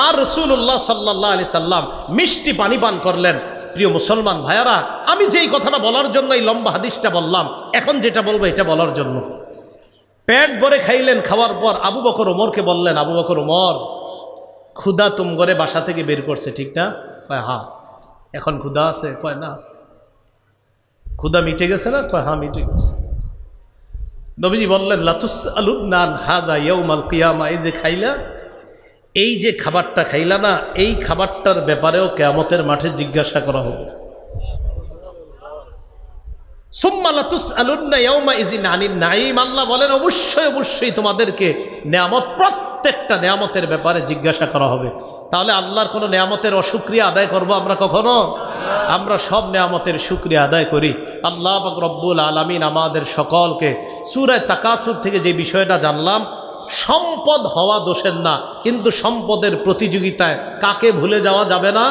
আর রাসূলুল্লাহ সাল্লাল্লাহু আলাইহি সাল্লাম মিষ্টি পানি পান করলেন। প্রিয় মুসলমান ভাইয়ারা, আমি যেই কথাটা বলার জন্য এই লম্বা হাদিসটা বললাম, এখন যেটা বলবো এটা বলার জন্য। পেট ভরে খাইলেন। খাওয়ার পর আবু বকর ওমরকে বললেন আবু বকর ওমর, ক্ষুধা তুম করে বাসা থেকে বের করছে, ঠিক না? কয় হ্যাঁ। এখন ক্ষুধা আছে? কয় না। ক্ষুধা মিটে গেছে না? কয় হ্যাঁ মিটে গেছে। নবীজি বললেন লাতুসআলুন হাদা ইয়াউমাল কিয়ামা, এই যে খাইলা, এই যে খাবারটা খাইলা না, এই খাবারটার ব্যাপারেও কিয়ামতের মাঠে জিজ্ঞাসা করা হবে। সুম্মা লাতুসআলুন্না ইয়াউমা ইযিন আনিন নাঈম, আল্লাহ বলেন অবশ্যই তোমাদেরকে নেয়ামত, প্রত্যেকটা নেয়ামতের ব্যাপারে জিজ্ঞাসা করা হবে। তাহলে আল্লাহর কোনো নেয়ামতের অশুকরিয়া আদায় করব আমরা কখনো? আমরা সব নেয়ামতের শুকরিয়া আদায় করি। আল্লাহ পাক রব্বুল আলামিন আমাদের সকলকে সূরা তাকাসুর থেকে যে বিষয়টা জানলাম, সম্পদ হওয়া দোষের না, কিন্তু সম্পদের প্রতিযোগিতায় কাকে ভুলে যাওয়া যাবে না?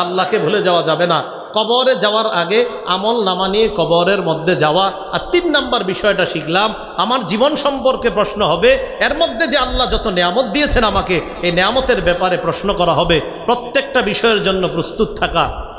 আল্লাহকে ভুলে যাওয়া যাবে না। কবরে যাওয়ার আগে আমল নামা নিয়ে কবরের মধ্যে যাওয়া। আর 3 নাম্বার বিষয়টা শিখলাম, আমার জীবন সম্পর্কে প্রশ্ন হবে, এর মধ্যে যে আল্লাহ যত নেয়ামত দিয়েছেন আমাকে, এই নেয়ামতের ব্যাপারে প্রশ্ন করা হবে। প্রত্যেকটা বিষয়ের জন্য প্রস্তুত থাকা।